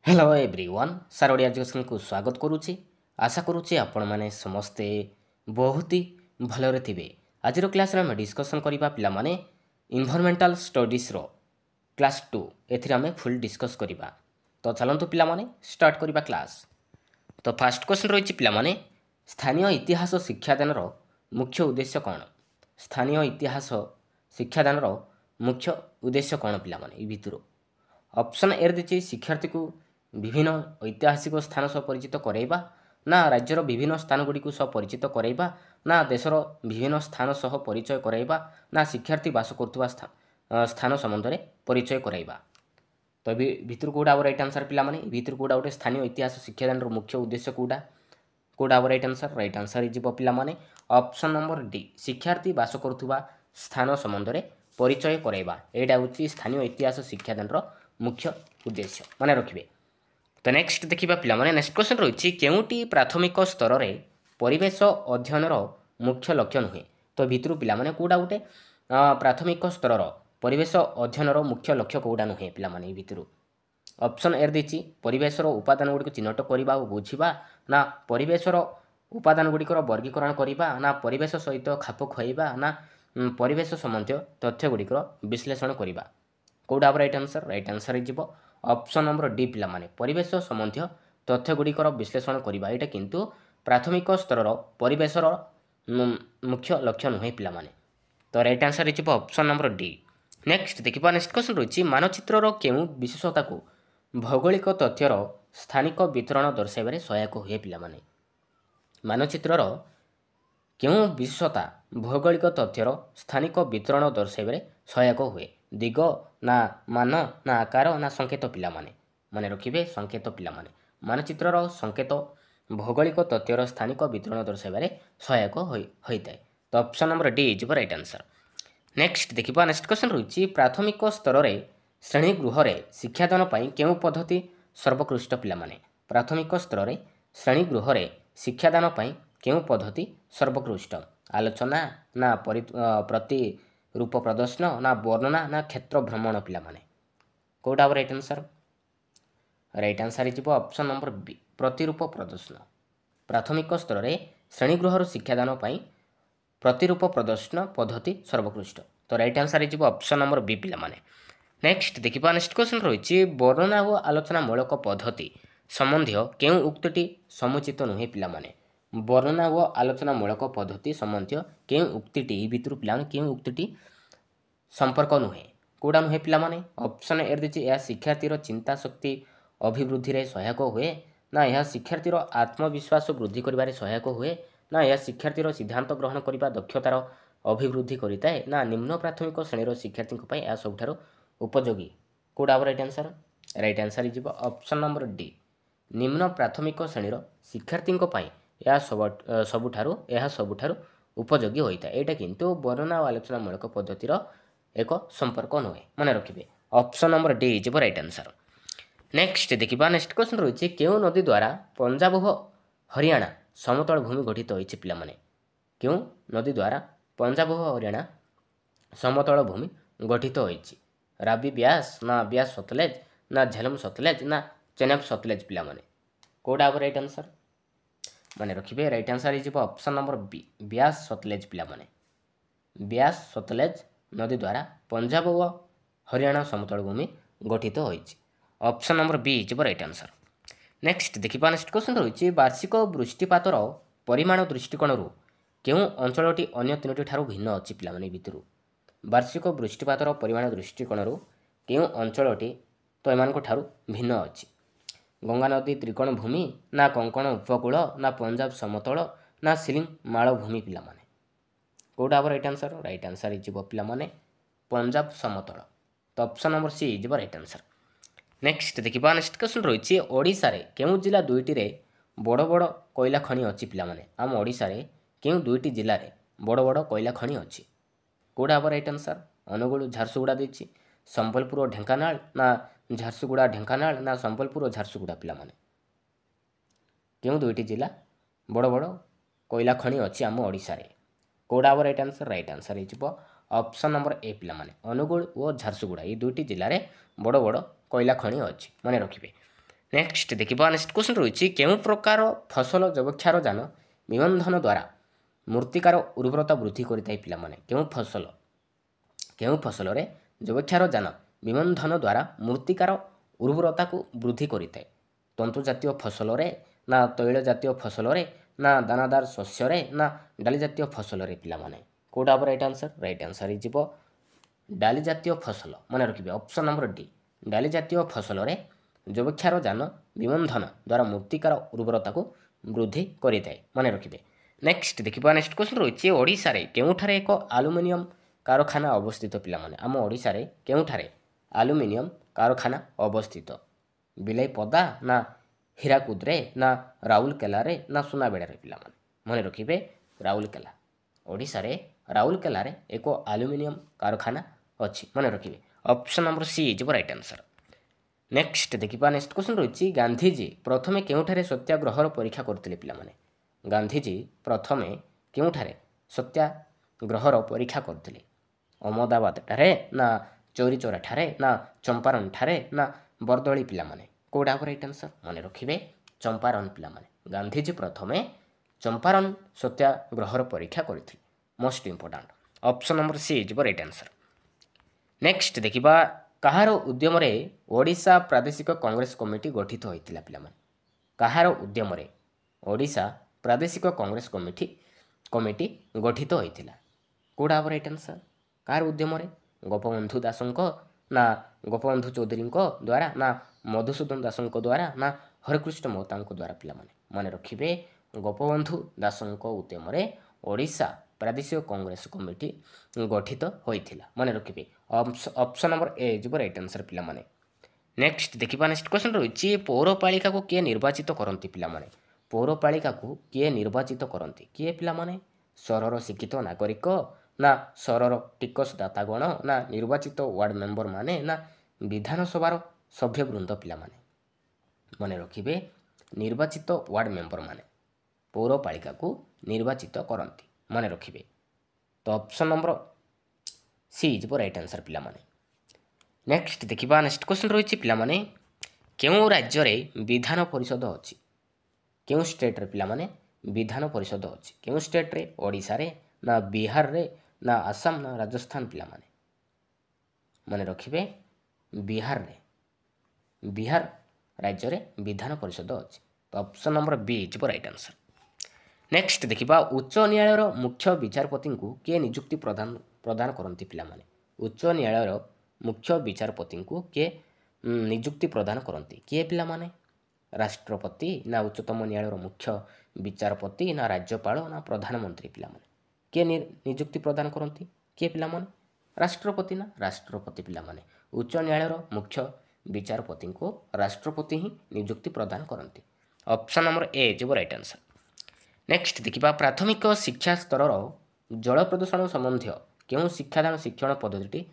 Hello everyone सार Odia education को स्वागत करुच्ची आशा करुच्ची आपण मैंने समस्ते बहुत ही भलरे थे। आज क्लास आम डिस्कसन करवा पिला माने इन्वायरमेंटल स्टडीज रो क्लास 2 एथिरे आम फुल डिस्कस करवा। तो चलतु पिला माने स्टार्ट करवा क्लास। तो फास्ट क्वेश्चन रही पिला माने स्थानीय इतिहास शिक्षादान मुख्य उद्देश्य कौन। स्थानीय इतिहास शिक्षादान मुख्य उद्देश्य कौन पिला माने भितर ऑप्शन ए दी शिक्षार्थी को विभिन्न ऐतिहासिक स्थान सह परिचित कराइबा ना राज्यर विभिन्न स्थान गुड़ी सह परिचित कराइबा ना देशर विभिन्न स्थान सह परिचय कराइबा ना शिक्षार्थी बास करुवा स्थान संबंध में परिचय कराइबा। तो भितर कौटा हम राइट आंसर पिला माने भितर कौटा गोटे स्थानीय इतिहास शिक्षादान मुख्य उद्देश्य कौटा कौटा हम राइट आंसर हो पिला माने ऑप्शन नंबर डी शिक्षार्थी बास करुवा स्थान संबंध में परिचय कराइबा। यहाँ हूँ स्थानीय इतिहास शिक्षादान मुख्य उद्देश्य माने रखिए। तो नेक्स्ट देखिबा पिला माने नेक्स्ट क्वेश्चन रही केउटी प्राथमिक स्तर रे परिवेश अध्ययन मुख्य लक्ष्य नुहे। तो भितर पिला माने कौटा गोटे प्राथमिक स्तर परिवेश अध्ययन मुख्य लक्ष्य कौटा नुहे पिला माने भितर ऑप्शन ए दी परिवेश उपादान गुड़ी चिन्हट करवा और बुझा ना परिवेश उपादान गुड़िकर वर्गीकरण करवा ना परिवेश सहित खाप खुआइबा ना परिवेश संबंधी तथ्य गुड़िकर विश्लेषण करवा। कौटा हम राइट आंसर हो ऑप्शन नंबर डी पिला माने परिवेश संबंधी तथ्य गुड़िकर विश्लेषण करवा। यहाँ किंतु प्राथमिक स्तर परिवेशर मुख्य लक्ष्य नुहे पिला माने। तो राइट आंसर हो ऑप्शन नंबर डी। नेक्स्ट देखिबा नेक्स्ट क्वेश्चन रही मानचित्र केउ विशेषता को भौगोलिक तथ्यर स्थानिक वितरण दर्शाइबारे सहायक हुए पिला माने। मानचित्र केउ विशेषता भौगोलिक तथ्यर स्थानिक वितरण दर्शाइबारे सहायक हुए दिग ना मान ना आकार ना संकेत पिला माने माने रखिबे संकेत पिला माने मानचित्र संकेत भौगोलिक तथ्यर स्थानिक वितरण दर्शाइबारे सहायक होइताए। तो option number D is right answer. Next देखिबा नेक्स्ट क्वेश्चन रही प्राथमिक स्तर रे श्रेणी गृह रे शिक्षादान पई केउ पद्धति सर्वोत्कृष्ट पिला माने। प्राथमिक स्तर रे श्रेणी गृह रे शिक्षादान पई केउ पद्धति सर्वोत्कृष्ट आलोचना ना प्रति रूप प्रदर्शन ना वर्णना ना क्षेत्र भ्रमण पिला माने। कौटा हम राइट आंसर हो ऑप्शन नंबर बी प्रतिरूप प्रदर्शन। प्राथमिक स्तर रे श्रेणीगृह शिक्षादान पई प्रतिरूप प्रदर्शन पद्धति सर्वोत्कृष्ट। तो राइट आंसर हो ऑप्शन नंबर बी पिला माने। नेक्स्ट देखिबा नेक्स्ट क्वेश्चन रही वर्णना और आलोचना मूलक पद्धति संबंधी केउ उक्तिटी समुचित नुहे पिला माने। वर्णना व आलोचना मूलक पद्धति संबंधी केउ उक्तिटी भितर पिला केउ उक्तिटी संपर्क नुहे कौटा नुहे पिला माने। ऑप्शन ए दी यह शिक्षार्थीर चिंता शक्ति अभिवृद्धि रे सहायक हुए ना यह शिक्षार्थीर आत्मविश्वास वृद्धि करिबारे सहायक हुए ना यह शिक्षार्थीर सिद्धांत ग्रहण करबा दक्षतार अभिवृद्धि करिताए ना निम्न प्राथमिक श्रेणीर शिक्षार्थी पई यह सबुठारु उपयोगी। कौटा हम राइट आंसर हो ऑप्शन नंबर डी निम्न प्राथमिक श्रेणीर शिक्षार्थी पई यह सबुठारु उपयोगी होता है। यहाँ किंतु वर्णना और आलोचना मूलक पद्धतिर एक संपर्क नुहे मन रखिए option number D is right answer. Next देखिबा नेक्स्ट क्वेश्चन रही केउ नदी द्वारा पंजाब व हरियाणा समतल भूमि गठित होइछि पिला माने। केउ नदी द्वारा पंजाब व हरियाणा समतल भूमि गठित होइछि रावी ब्यास ना ब्यास सतलेज ना झेलम सतलेज ना चेनाब सतलेज पिला माने। कौटा हम राइट आंसर माने रखिए राइट आंसर हो ऑप्शन नंबर बी ब्यास सतलेज पिला माने। ब्यास सतलेज नदी द्वारा पंजाब व हरियाणा समतल भूमि गठित होइछि option number B is right answer. Next देखिबा नेक्स्ट क्वेश्चन रही वार्षिक वृष्टिपातर परिमाण दृष्टिकोण केउ अंचलटी अन्य तीनोटी ठारू भिन्न अछि पिला माने भितर वार्षिक वृष्टिपातर परिमाण दृष्टिकोण केउ अंचलटी तो एमानक ठारू भिन्न अछि गंगा नदी त्रिकोण भूमि ना कंकण उपकूल ना पंजाब समतल ना सिलिंग माଳ भूमि पिला माने। कौटा हम राइट आंसर हो पिला माने पंजाब समतल। तो option number C is right answer. Next देखिबा नेक्स्ट क्वेश्चन रही ओडिशा रे केउ जिला दुईटी रे बड़ बड़ कोयला खनि अछि पिला माने। आम ओडिशा रे केउ दुईटी जिला रे बड़ बड़ कोयला खनि अछि कौटा हम राइट आंसर अनुगुल झारसुगुड़ा देछि संबलपुर ढेंकानाल ना झारसुगुड़ा ढेंकानाल ना संबलपुर झारसुगुड़ा पिला माने। केउ दुईटी जिला बड़ बड़ कोयला खनि अछि आम ओडिशा रे कौटा हम राइट आंसर हो ऑप्शन नंबर ए पिला माने अनुगुल और झारसुगुड़ा ये दुईटी जिले में बड़ बड़ कोयला खनि अच्छी मन रखिए। नेक्स्ट देखिए नेक्स्ट क्वेश्चन रही केउं प्रकार फसल जैवक्षार जान निबंधन द्वारा मृत्तिकार उर्वरता वृद्धि करिथाय पिलामाने केउं फसल रे जैवक्षार जान निबंधन द्वारा मृत्तिकार उर्वरता को वृद्धि करिथाय तंतु जातीय फसल रे ना तैल जातीय फसल रे ना दानादार शस्य रे ना डाली जातीय फसल रे पिलामाने कोडा राइट आंसर इजिबो डाली जातीय फसल मन रखिबे ऑप्शन नंबर डी डाली जातीय फसल रे जैवक्षार जान निबंधन द्वारा मृत्तिकार उर्वरता को वृद्धि करिथाय मन रखिबे नेक्स्ट देखिबा नेक्स्ट क्वेश्चन रही ओडिशा रे केउठारे एक एल्युमिनियम कारखाना अवस्थित पिलामाने आम ओडिशा रे केउठारे एल्युमिनियम कारखाना अवस्थित बिलाईपदा ना हीराकुद रे ना राउरकेला रे ना सुनाबेड़ा रे पिलामाने मन रखिबे राउरकेला ओडिशा रे राउरकेला रे एक एल्युमिनियम कारखाना अच्छी मन रखिबे option number C is right answer next देखिबा नेक्स्ट क्वेश्चन रही गांधीजी प्रथमे केउठारे सत्याग्रहर परीक्षा करथिले पिलामाने गांधीजी प्रथमे केउठारे सत्याग्रहर परीक्षा करथिले अहमदाबाद ठारे ना चौरी चौरा ठारे ना चंपारण ठारे ना बरदली पिलामाने कोडा राइट आंसर मन रखिबे चंपारण पिलामाने गांधीजी प्रथमे चंपारण सत्याग्रहर परीक्षा करथिले most important option number C is right answer next देखिबा कहार उद्यम रे ओडिशा प्रादेशिक कांग्रेस कमिटी गठित होइतिला पिलामाने कहार उद्यम रे ओडिशा प्रादेशिक कांग्रेस कमिटी गठित होइतिला कोडा राइट आंसर कहार उद्यम रे गोपबंधु दासंको ना गोपबंधु चौधरी द्वारा ना मधुसूदन दासंको द्वारा ना हरिकृष्ण महतांको द्वारा पिलामाने मन रखिबे गोपबंधु दासंको उद्यम रे ओडिशा प्रादेशिक कांग्रेस कमिटी गठित होइतिला मन रखिबे option number A is right answer पिलामाने नेक्स्ट देखिबा नेक्स्ट क्वेश्चन रही पौरपालिका को किए निर्वाचित करंती पिलामाने पौरपालिका को किए निर्वाचित करंती किए पिलामाने सरर शिक्षित नागरिक ना सरर टिकसदातागण ना निर्वाचित वार्ड मेंबर माने ना विधानसभार सभ्यवृंद पिलामाने मन रखिबे निर्वाचित वार्ड मेंबर माने पौरपालिका को निर्वाचित करंती मन रखिबे तो option number C is right answer पिलामाने नेक्स्ट देखिबा नेक्स्ट क्वेश्चन रही पिलामाने केउं राज्य रे विधान परिषद अछि केउं स्टेट रे पिलामाने विधान परिषद अछि केउं स्टेट रे ओडिशा रे ना बिहार रे ना आसाम ना राजस्थान पिलामाने मन रखिबे बिहार रे बिहार राज्य रे विधान परिषद अछि तो option number B is right answer next देखिबा उच्च न्यायालयर मुख्य विचारपति को किए नियुक्ति प्रदान करंती पिलामाने उच्च न्यायालयर मुख्य विचारपति को किए नियुक्ति प्रदान करंती किए पिलामाने राष्ट्रपति ना उच्चतम न्यायालयर मुख्य विचारपति ना राज्यपाल ना प्रधानमंत्री पिलामाने किए नियुक्ति प्रदान करंती किए पिलामाने राष्ट्रपति ना राष्ट्रपति पिलामाने उच्च न्यायालयर मुख्य विचारपति को राष्ट्रपति ही नियुक्ति प्रदान करंती option number A is right answer next देखिबा प्राथमिक शिक्षा स्तर जल प्रदूषण संबंधी केउं शिक्षादान शिक्षण पद्धति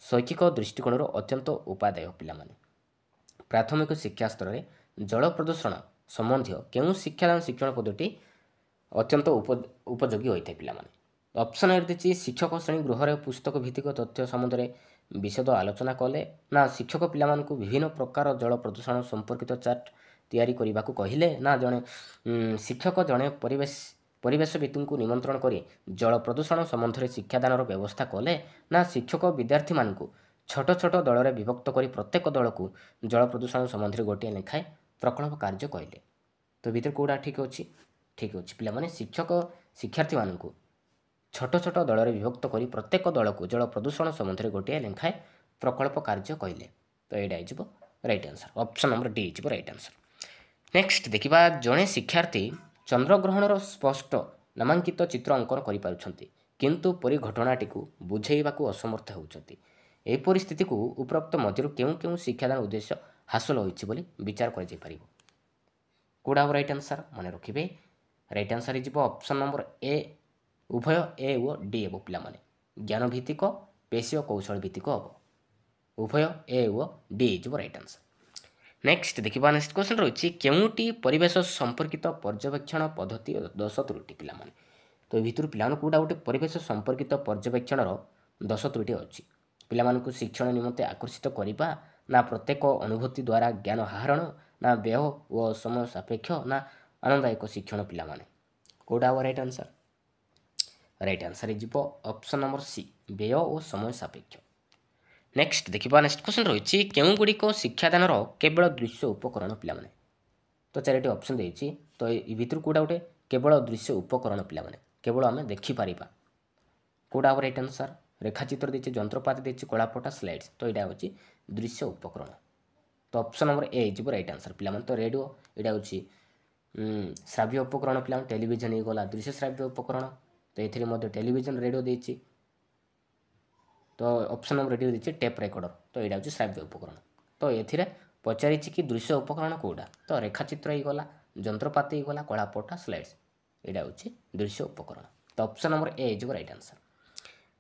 शैक्षिक दृष्टिकोण अत्यंत उपादेय पिलामाने प्राथमिक शिक्षा स्तर रे जल प्रदूषण संबंधी केउं शिक्षादान शिक्षण पद्धति अत्यंत उपयोगी होइଥାଏ पिलामाने ऑप्शन ए शिक्षक श्रेणी गृह रे पुस्तक भित्तिक तथ्य संबंध विशद आलोचना कले ना शिक्षक पिलामानकु विभिन्न प्रकार जल प्रदूषण संपर्कित चार्ट तैयारी करने को कहले ना जड़े शिक्षक जड़े परिवेशविद को निमंत्रण कर जल प्रदूषण संबंध में शिक्षादान व्यवस्था कले ना शिक्षक विद्यार्थी मान छोट छोट दल में विभक्त कर प्रत्येक दल को जल प्रदूषण संबंध में गोटे लेखाएं प्रकल्प कार्य कहले तो भीतर कौटा ठीक अच्छी पे शिक्षक शिक्षार्थी मान छोट छोट दल में विभक्त कर प्रत्येक दल को जल प्रदूषण संबंध में गोटे लेखाएं प्रकल्प कार्य कहले तो यहाँ right answer option number D is right answer next देखिबा जड़े शिक्षार्थी चंद्रग्रहणर स्पष्ट नामांकित चित्र अंकन करिपारुछंती किंतु परि घटनाटी को बुझेइबाकू असमर्थ होउछंती ए परिस्थिति को उपरोक्त मध्यरु केउं शिक्षादान उद्देश्य हासिल होइछि बोली विचार कर जाय परिबो कोडा राइट आंसर माने रखिबे राइट आंसर इजिबो ऑप्शन नंबर ए उभय ए ओ डी एबो पिला माने ज्ञान भित्तिक पेशीय कौशल भित्तिक हबो उभय ए ओ डी इजिबो राइट आंसर नेक्स्ट देखिबा नेक्स्ट क्वेश्चन रही केउटी परिवेश संपर्कित पर्यवेक्षण पद्धति 10 त्रुटि पिला माने तो भितर पिला कोटा गोटे परिवेश संपर्कित पर्यवेक्षण 10 त्रुटि अच्छी पिला शिक्षण निमंते आकर्षित करने ना प्रत्येक अनुभूति द्वारा ज्ञान आहरण ନା ବ୍ୟୟ ଓ ସମୟ ସାପେକ୍ଷ ନା ଆନନ୍ଦଦାୟକ ଶିକ୍ଷଣ ପିଲାମାନେ କେଉଁଟା ହେବ ରାଇଟ୍ ଆନ୍ସର୍? ରାଇଟ୍ ଆନ୍ସର୍ ହେଇଯିବ ଅପସନ୍ ନମ୍ବର ସି ବ୍ୟୟ ଓ ସମୟ ସାପେକ୍ଷ। ନେକ୍ସଟ ଦେଖିବା ନେକ୍ସଟ କ୍ୱେଶ୍ଚନ୍ ରହିଛି କେଉଁଗୁଡ଼ିକ ଶିକ୍ଷାଦାନର କେବଳ ଦୃଶ୍ୟ ଉପକରଣ ପିଲାମାନେ? ତ ଚାରିଟି ଅପସନ୍ ଦେଇଛି ତ ଏ ଭିତରୁ କେଉଁଟା ଗୋଟେ କେବଳ ଦୃଶ୍ୟ ଉପକରଣ ପିଲାମାନେ କେବଳ ଆମେ ଦେଖିପାରିବା କେଉଁଟା ହେବ ରାଇଟ୍ ଆନ୍ସର୍? ରେଖାଚିତ୍ର ଦେଇଛି, ଯନ୍ତ୍ରପାତି ଦେଇଛି, କଳାପଟା, ସ୍ଲାଇଡ୍ସ। ତ ଏଇଟା ହେଉଛି ଦୃଶ୍ୟ ଉପକରଣ। ତ ଅପସନ୍ ନମ୍ବର ଏ ହେଇଯିବ ରାଇଟ୍ ଆନ୍ସର୍ ପିଲାମାନେ। ତ ରେଡ଼ିଓ ଏଇଟା ହେଉଛି ଶ୍ରାବ୍ୟ ଉପକରଣ ପିଲାମାନେ, ଟେଲିଭିଜନ ହେଇଗଲା ଦୃଶ୍ୟ ଶ୍ରାବ୍ୟ ଉପକରଣ। ତ ଏଥିରେ ମଧ୍ୟ ଟେଲିଭିଜନ ରେଡ଼ିଓ ଦେଇଛି। ତ ଅପସନ୍ ନମ୍ବର ରେଡ଼ିଓ ଦେଇଛି ଟେପ୍ ରେକର୍ଡ଼ର। ତ ଏଇଟା ହେଉଛି ଶ୍ରାବ୍ୟ ଉପକରଣ। ତ ଏଥିରେ ପଚାରିଛି କି ଦୃଶ୍ୟ ଉପକରଣ କେଉଁଟା? ତ ରେଖାଚିତ୍ର ହେଇଗଲା, ଯନ୍ତ୍ରପାତି ହେଇଗଲା, କଳାପଟା, ସ୍ଲାଇଡ୍ସ। ଏଇଟା ହେଉଛି ଦୃଶ୍ୟ ଉପକରଣ। ତ ଅପସନ୍ ନମ୍ବର ଏ ହେଇଯିବ ରାଇଟ୍ ଆନ୍ସର୍।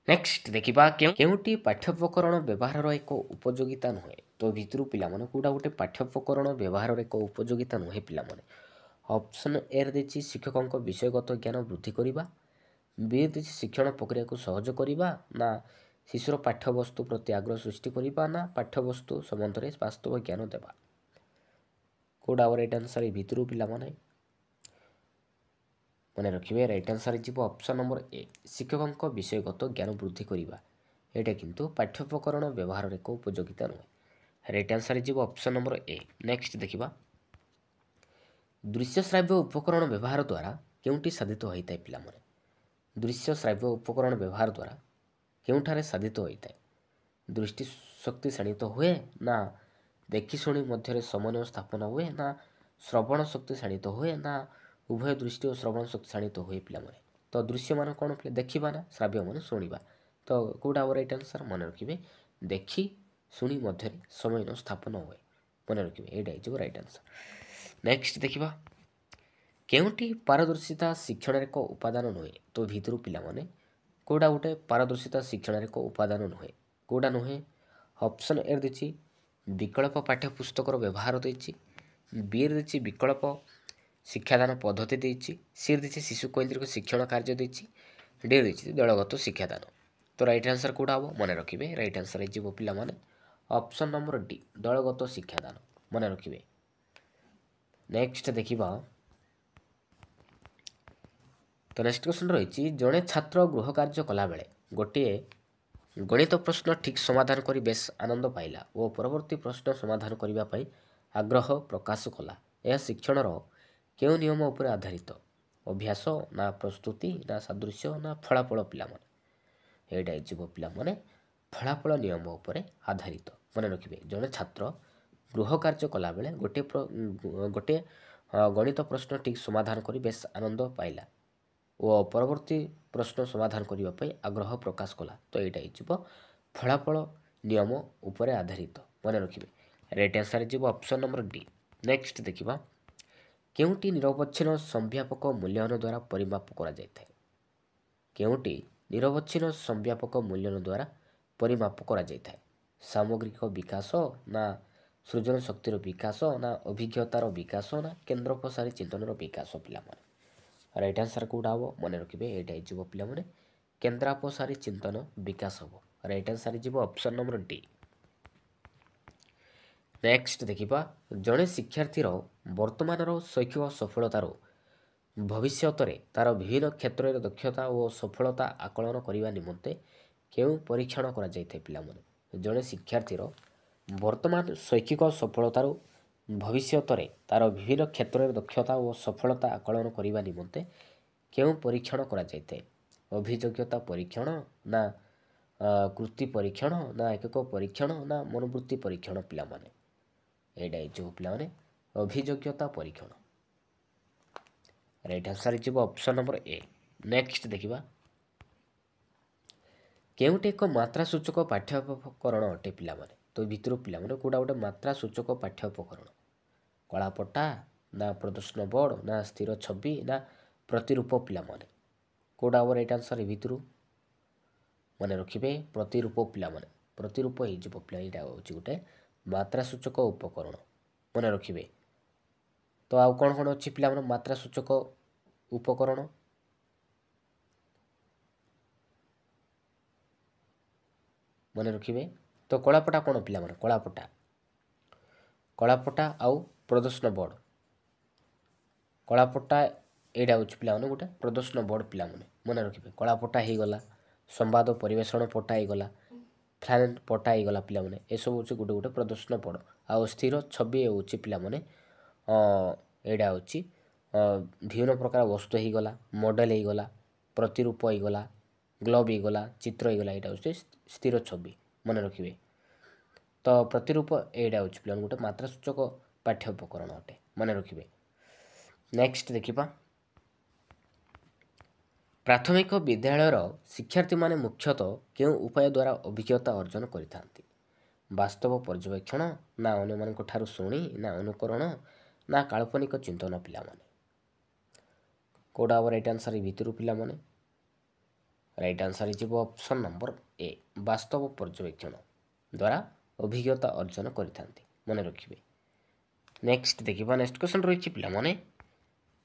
ନେକ୍ସଟ ଦେଖିବା କେଉଁଟି ପାଠ୍ୟୋପକରଣ ବ୍ୟବହାରର ଏକ ଉପଯୋଗିତା ନୁହେଁ? ତ ଭିତରୁ ପିଲାମାନେ କେଉଁଟା ଗୋଟେ ପାଠ୍ୟୋପକରଣ ବ୍ୟବହାରର ଏକ ଉପଯୋଗିତା ନୁହେଁ ପିଲାମାନେ? ଅପସନ୍ ଏରେ ଦେଇଛି ଶିକ୍ଷକଙ୍କ ବିଷୟଗତ ଜ୍ଞାନ ବୃଦ୍ଧି କରିବା, ବି ଦେଇଛି ଶିକ୍ଷଣ ପ୍ରକ୍ରିୟାକୁ ସହଜ କରିବା, ନା ଶିଶୁର ପାଠ୍ୟବସ୍ତୁ ପ୍ରତି ଆଗ୍ରହ ସୃଷ୍ଟି କରିବା, ନା ପାଠ୍ୟବସ୍ତୁ ସମ୍ବନ୍ଧରେ ବାସ୍ତବ ଜ୍ଞାନ ଦେବା। କେଉଁଟା ହେବ ରାଇଟ୍ ଆନ୍ସର୍? ଏ ଭିତରୁ ପିଲାମାନେ ମନେ ରଖିବେ ରାଇଟ୍ ଆନ୍ସର୍ ଯିବ ଅପସନ୍ ନମ୍ବର ଏ ଶିକ୍ଷକଙ୍କ ବିଷୟଗତ ଜ୍ଞାନ ବୃଦ୍ଧି କରିବା। ଏଇଟା କିନ୍ତୁ ପାଠ୍ୟୋପକରଣ ବ୍ୟବହାରର ଏକ ଉପଯୋଗିତା ନୁହେଁ। ରାଇଟ୍ ଆନ୍ସର୍ ଯିବ ଅପସନ୍ ନମ୍ବର ଏ। ନେକ୍ସଟ ଦେଖିବା ଦୃଶ୍ୟ ଶ୍ରାବ୍ୟ ଉପକରଣ ବ୍ୟବହାର ଦ୍ୱାରା କେଉଁଠି ସାଧିତ ହୋଇଥାଏ ପିଲାମାନେ? ଦୃଶ୍ୟ ଶ୍ରାବ୍ୟ ଉପକରଣ ବ୍ୟବହାର ଦ୍ୱାରା କେଉଁଠାରେ ସାଧିତ ହୋଇଥାଏ? ଦୃଷ୍ଟି ଶକ୍ତି ଶାଣିତ ହୁଏ, ନା ଦେଖି ଶୁଣି ମଧ୍ୟରେ ସମନ୍ୱୟ ସ୍ଥାପନ ହୁଏ, ନା ଶ୍ରବଣ ଶକ୍ତି ଶାଣିତ ହୁଏ, ନା ଉଭୟ ଦୃଷ୍ଟି ଓ ଶ୍ରବଣ ଶକ୍ତି ଶାଣିତ ହୁଏ ପିଲାମାନେ? ତ ଦୃଶ୍ୟମାନ କ'ଣ ଦେଖିବା ନା ଶ୍ରାବ୍ୟ ମାନେ ଶୁଣିବା। ତ କେଉଁଟା ହେବ ରାଇଟ୍ ଆନ୍ସର୍? ମନେ ରଖିବେ ଦେଖି ଶୁଣି ମଧ୍ୟରେ ସମନ୍ୱୟ ସ୍ଥାପନ ହୁଏ। ମନେ ରଖିବେ ଏଇଟା ହେଇଯିବ ରାଇଟ୍ ଆନ୍ସର୍। ନେକ୍ସଟ ଦେଖିବା କେଉଁଟି ପାରଦର୍ଶିତା ଶିକ୍ଷଣର ଏକ ଉପାଦାନ ନୁହେଁ? ତ ଭିତରୁ ପିଲାମାନେ କେଉଁଟା ଗୋଟେ ପାରଦର୍ଶିତା ଶିକ୍ଷଣର ଏକ ଉପାଦାନ ନୁହେଁ? କେଉଁଟା ନୁହେଁ? ଅପସନ୍ ଏ ଦେଇଛି ବିକଳ୍ପ ପାଠ୍ୟପୁସ୍ତକର ବ୍ୟବହାର ଦେଇଛି, ବିରେ ଦେଇଛି ବିକଳ୍ପ ଶିକ୍ଷାଦାନ ପଦ୍ଧତି ଦେଇଛି, ସି ଦେଇଛି ଶିଶୁ କୈନ୍ଦ୍ରିକ ଶିକ୍ଷଣ କାର୍ଯ୍ୟ ଦେଇଛି, ଡି ଦେଇଛି ଦଳଗତ ଶିକ୍ଷାଦାନ। ତ ରାଇଟ୍ ଆନ୍ସର୍ କେଉଁଟା ହେବ? ମନେ ରଖିବେ ରାଇଟ୍ ଆନ୍ସର୍ ହେଇଯିବ ପିଲାମାନେ ଅପସନ୍ ନମ୍ବର ଡି ଦଳଗତ ଶିକ୍ଷାଦାନ। ମନେ ରଖିବେ। ନେକ୍ସଟ ଦେଖିବା ତ ନେକ୍ସଟ କ୍ୱେଶ୍ଚନ୍ ରହିଛି ଜଣେ ଛାତ୍ର ଗୃହ କାର୍ଯ୍ୟ କଲାବେଳେ ଗୋଟିଏ ଗଣିତ ପ୍ରଶ୍ନ ଠିକ୍ ସମାଧାନ କରି ବେଶ ଆନନ୍ଦ ପାଇଲା ଓ ପରବର୍ତ୍ତୀ ପ୍ରଶ୍ନ ସମାଧାନ କରିବା ପାଇଁ ଆଗ୍ରହ ପ୍ରକାଶ କଲା। ଏହା ଶିକ୍ଷଣର କେଉଁ ନିୟମ ଉପରେ ଆଧାରିତ? ଅଭ୍ୟାସ, ନା ପ୍ରସ୍ତୁତି, ନା ସାଦୃଶ୍ୟ, ନା ଫଳାଫଳ ପିଲାମାନେ? ଏଇଟା ହେଇଯିବ ପିଲାମାନେ ଫଳାଫଳ ନିୟମ ଉପରେ ଆଧାରିତ। ମନେ ରଖିବେ ଜଣେ ଛାତ୍ର ଗୃହ କାର୍ଯ୍ୟ କଲାବେଳେ ଗୋଟିଏ ଗଣିତ ପ୍ରଶ୍ନ ଠିକ୍ ସମାଧାନ କରି ବେଶ ଆନନ୍ଦ ପାଇଲା ଓ ପରବର୍ତ୍ତୀ ପ୍ରଶ୍ନ ସମାଧାନ କରିବା ପାଇଁ ଆଗ୍ରହ ପ୍ରକାଶ କଲା। ତ ଏଇଟା ହେଇଯିବ ଫଳାଫଳ ନିୟମ ଉପରେ ଆଧାରିତ। ମନେ ରଖିବେ ରାଇଟ୍ ଆନ୍ସର୍ ଯିବ ଅପସନ୍ ନମ୍ବର ଡି। ନେକ୍ସଟ ଦେଖିବା କେଉଁଟି ନିରବଚ୍ଛିନ୍ନ ସମ୍ବ୍ୟାପକ ମୂଲ୍ୟାୟନ ଦ୍ୱାରା ପରିମାପ କରାଯାଇଥାଏ? କେଉଁଟି ନିରବଚ୍ଛିନ୍ନ ସମ୍ବ୍ୟାପକ ମୂଲ୍ୟାୟନ ଦ୍ୱାରା ପରିମାପ କରାଯାଇଥାଏ? ସାମଗ୍ରିକ ବିକାଶ, ନା ସୃଜନ ଶକ୍ତିର ବିକାଶ, ନା ଅଭିଜ୍ଞତାର ବିକାଶ, ନା କେନ୍ଦ୍ର ପ୍ରସାରୀ ଚିନ୍ତନର ବିକାଶ ପିଲାମାନେ? ରାଇଟ୍ ଆନ୍ସର୍ କେଉଁଟା ହେବ? ମନେ ରଖିବେ ଏଇଟା ହେଇଯିବ ପିଲାମାନେ କେନ୍ଦ୍ରାପସାରୀ ଚିନ୍ତନ ବିକାଶ ହେବ। ରାଇଟ୍ ଆନ୍ସର୍ ଯିବ ଅପସନ୍ ନମ୍ବର ଡି। ନେକ୍ସଟ ଦେଖିବା ଜଣେ ଶିକ୍ଷାର୍ଥୀର ବର୍ତ୍ତମାନର ଶୈକ୍ଷିକ ସଫଳତାରୁ ଭବିଷ୍ୟତରେ ତା'ର ବିଭିନ୍ନ କ୍ଷେତ୍ରରେ ଦକ୍ଷତା ଓ ସଫଳତା ଆକଳନ କରିବା ନିମନ୍ତେ କେଉଁ ପରୀକ୍ଷଣ କରାଯାଇଥାଏ ପିଲାମାନେ? ଜଣେ ଶିକ୍ଷାର୍ଥୀର ବର୍ତ୍ତମାନ ଶୈକ୍ଷିକ ସଫଳତାରୁ ଭବିଷ୍ୟତରେ ତା'ର ବିଭିନ୍ନ କ୍ଷେତ୍ରରେ ଦକ୍ଷତା ଓ ସଫଳତା ଆକଳନ କରିବା ନିମନ୍ତେ କେଉଁ ପରୀକ୍ଷଣ କରାଯାଇଥାଏ? ଅଭିଯୋଗ୍ୟତା ପରୀକ୍ଷଣ, ନା କୃତି ପରୀକ୍ଷଣ, ନା ଏକକ ପରୀକ୍ଷଣ, ନା ମନୋବୃତ୍ତି ପରୀକ୍ଷଣ ପିଲାମାନେ? ଏଇଟା ହେଇଯିବ ପିଲାମାନେ ଅଭିଯୋଗ୍ୟତା ପରୀକ୍ଷଣ। ରାଇଟ୍ ଆନ୍ସର୍ ହେଇଯିବ ଅପସନ୍ ନମ୍ବର ଏ। ନେକ୍ସଟ ଦେଖିବା କେଉଁଟି ଏକ ମାତ୍ରା ସୂଚକ ପାଠ୍ୟ ଉପକରଣ ଅଟେ ପିଲାମାନେ? ତ ଭିତରୁ ପିଲାମାନେ କେଉଁଟା ଗୋଟେ ମାତ୍ରା ସୂଚକ ପାଠ୍ୟ ଉପକରଣ? କଳାପଟା, ନା ପ୍ରଦର୍ଶନ ବୋର୍ଡ଼, ନା ସ୍ଥିର ଛବି, ନା ପ୍ରତିରୂପ ପିଲାମାନେ? କେଉଁଟା ହେବ ରାଇଟ୍ ଆନ୍ସର୍? ଏ ଭିତରୁ ମନେ ରଖିବେ ପ୍ରତିରୂପ ପିଲାମାନେ। ପ୍ରତିରୂପ ହେଇଯିବ ପିଲା ଏଇଟା ହେଉଛି ଗୋଟେ ମାତ୍ରା ସୂଚକ ଉପକରଣ। ମନେ ରଖିବେ। ତ ଆଉ କ'ଣ କ'ଣ ଅଛି ପିଲାମାନେ ମାତ୍ରା ସୂଚକ ଉପକରଣ? ମନେ ରଖିବେ ତ କଳାପଟା କ'ଣ ପିଲାମାନେ? କଳାପଟା ଆଉ ପ୍ରଦର୍ଶନ ବୋର୍ଡ଼ କଳାପଟା ଏଇଟା ହେଉଛି ପିଲାମାନେ ଗୋଟେ ପ୍ରଦର୍ଶନ ବୋର୍ଡ଼ ପିଲାମାନେ ମନେ ରଖିବେ। କଳାପଟା ହେଇଗଲା, ସମ୍ବାଦ ପରିବେଷଣ ପଟା ହେଇଗଲା, ଫ୍ଲାନ୍ ପଟା ହେଇଗଲା ପିଲାମାନେ। ଏସବୁ ହେଉଛି ଗୋଟେ ଗୋଟେ ପ୍ରଦର୍ଶନ ବୋର୍ଡ଼। ଆଉ ସ୍ଥିର ଛବି ହେଉଛି ପିଲାମାନେ ଏଇଟା ହେଉଛି ବିଭିନ୍ନ ପ୍ରକାର ବସ୍ତୁ ହେଇଗଲା, ମଡ଼େଲ ହେଇଗଲା, ପ୍ରତିରୂପ ହେଇଗଲା, ଗ୍ଲୋବ୍ ହେଇଗଲା, ଚିତ୍ର ହେଇଗଲା। ଏଇଟା ହେଉଛି ସ୍ଥିର ଛବି ମନେ ରଖିବେ। ତ ପ୍ରତିରୂପ ଏଇଟା ହେଉଛି ପିଲାମାନେ ଗୋଟେ ମାତ୍ରାସୂଚକ ପାଠ୍ୟ ଉପକରଣ ଅଟେ ମନେ ରଖିବେ। ନେକ୍ସଟ ଦେଖିବା, ପ୍ରାଥମିକ ବିଦ୍ୟାଳୟର ଶିକ୍ଷାର୍ଥୀମାନେ ମୁଖ୍ୟତଃ କେଉଁ ଉପାୟ ଦ୍ୱାରା ଅଭିଜ୍ଞତା ଅର୍ଜନ କରିଥାନ୍ତି? ବାସ୍ତବ ପର୍ଯ୍ୟବେକ୍ଷଣ, ନା ଅନ୍ୟମାନଙ୍କ ଠାରୁ ଶୁଣି, ନା ଅନୁକରଣ, ନା କାଳ୍ପନିକ ଚିନ୍ତନ ପିଲାମାନେ? କେଉଁଟା ହେବ ରାଇଟ୍ ଆନ୍ସର୍? ଭିତରୁ ପିଲାମାନେ ରାଇଟ୍ ଆନ୍ସର୍ ହେଇଯିବ ଅପସନ୍ ନମ୍ବର ଏ, ବାସ୍ତବ ପର୍ଯ୍ୟବେକ୍ଷଣ ଦ୍ୱାରା ଅଭିଜ୍ଞତା ଅର୍ଜନ କରିଥାନ୍ତି ମନେ ରଖିବେ। ନେକ୍ସଟ ଦେଖିବା, ନେକ୍ସଟ କ୍ୱେଶ୍ଚନ୍ ରହିଛି ପିଲାମାନେ,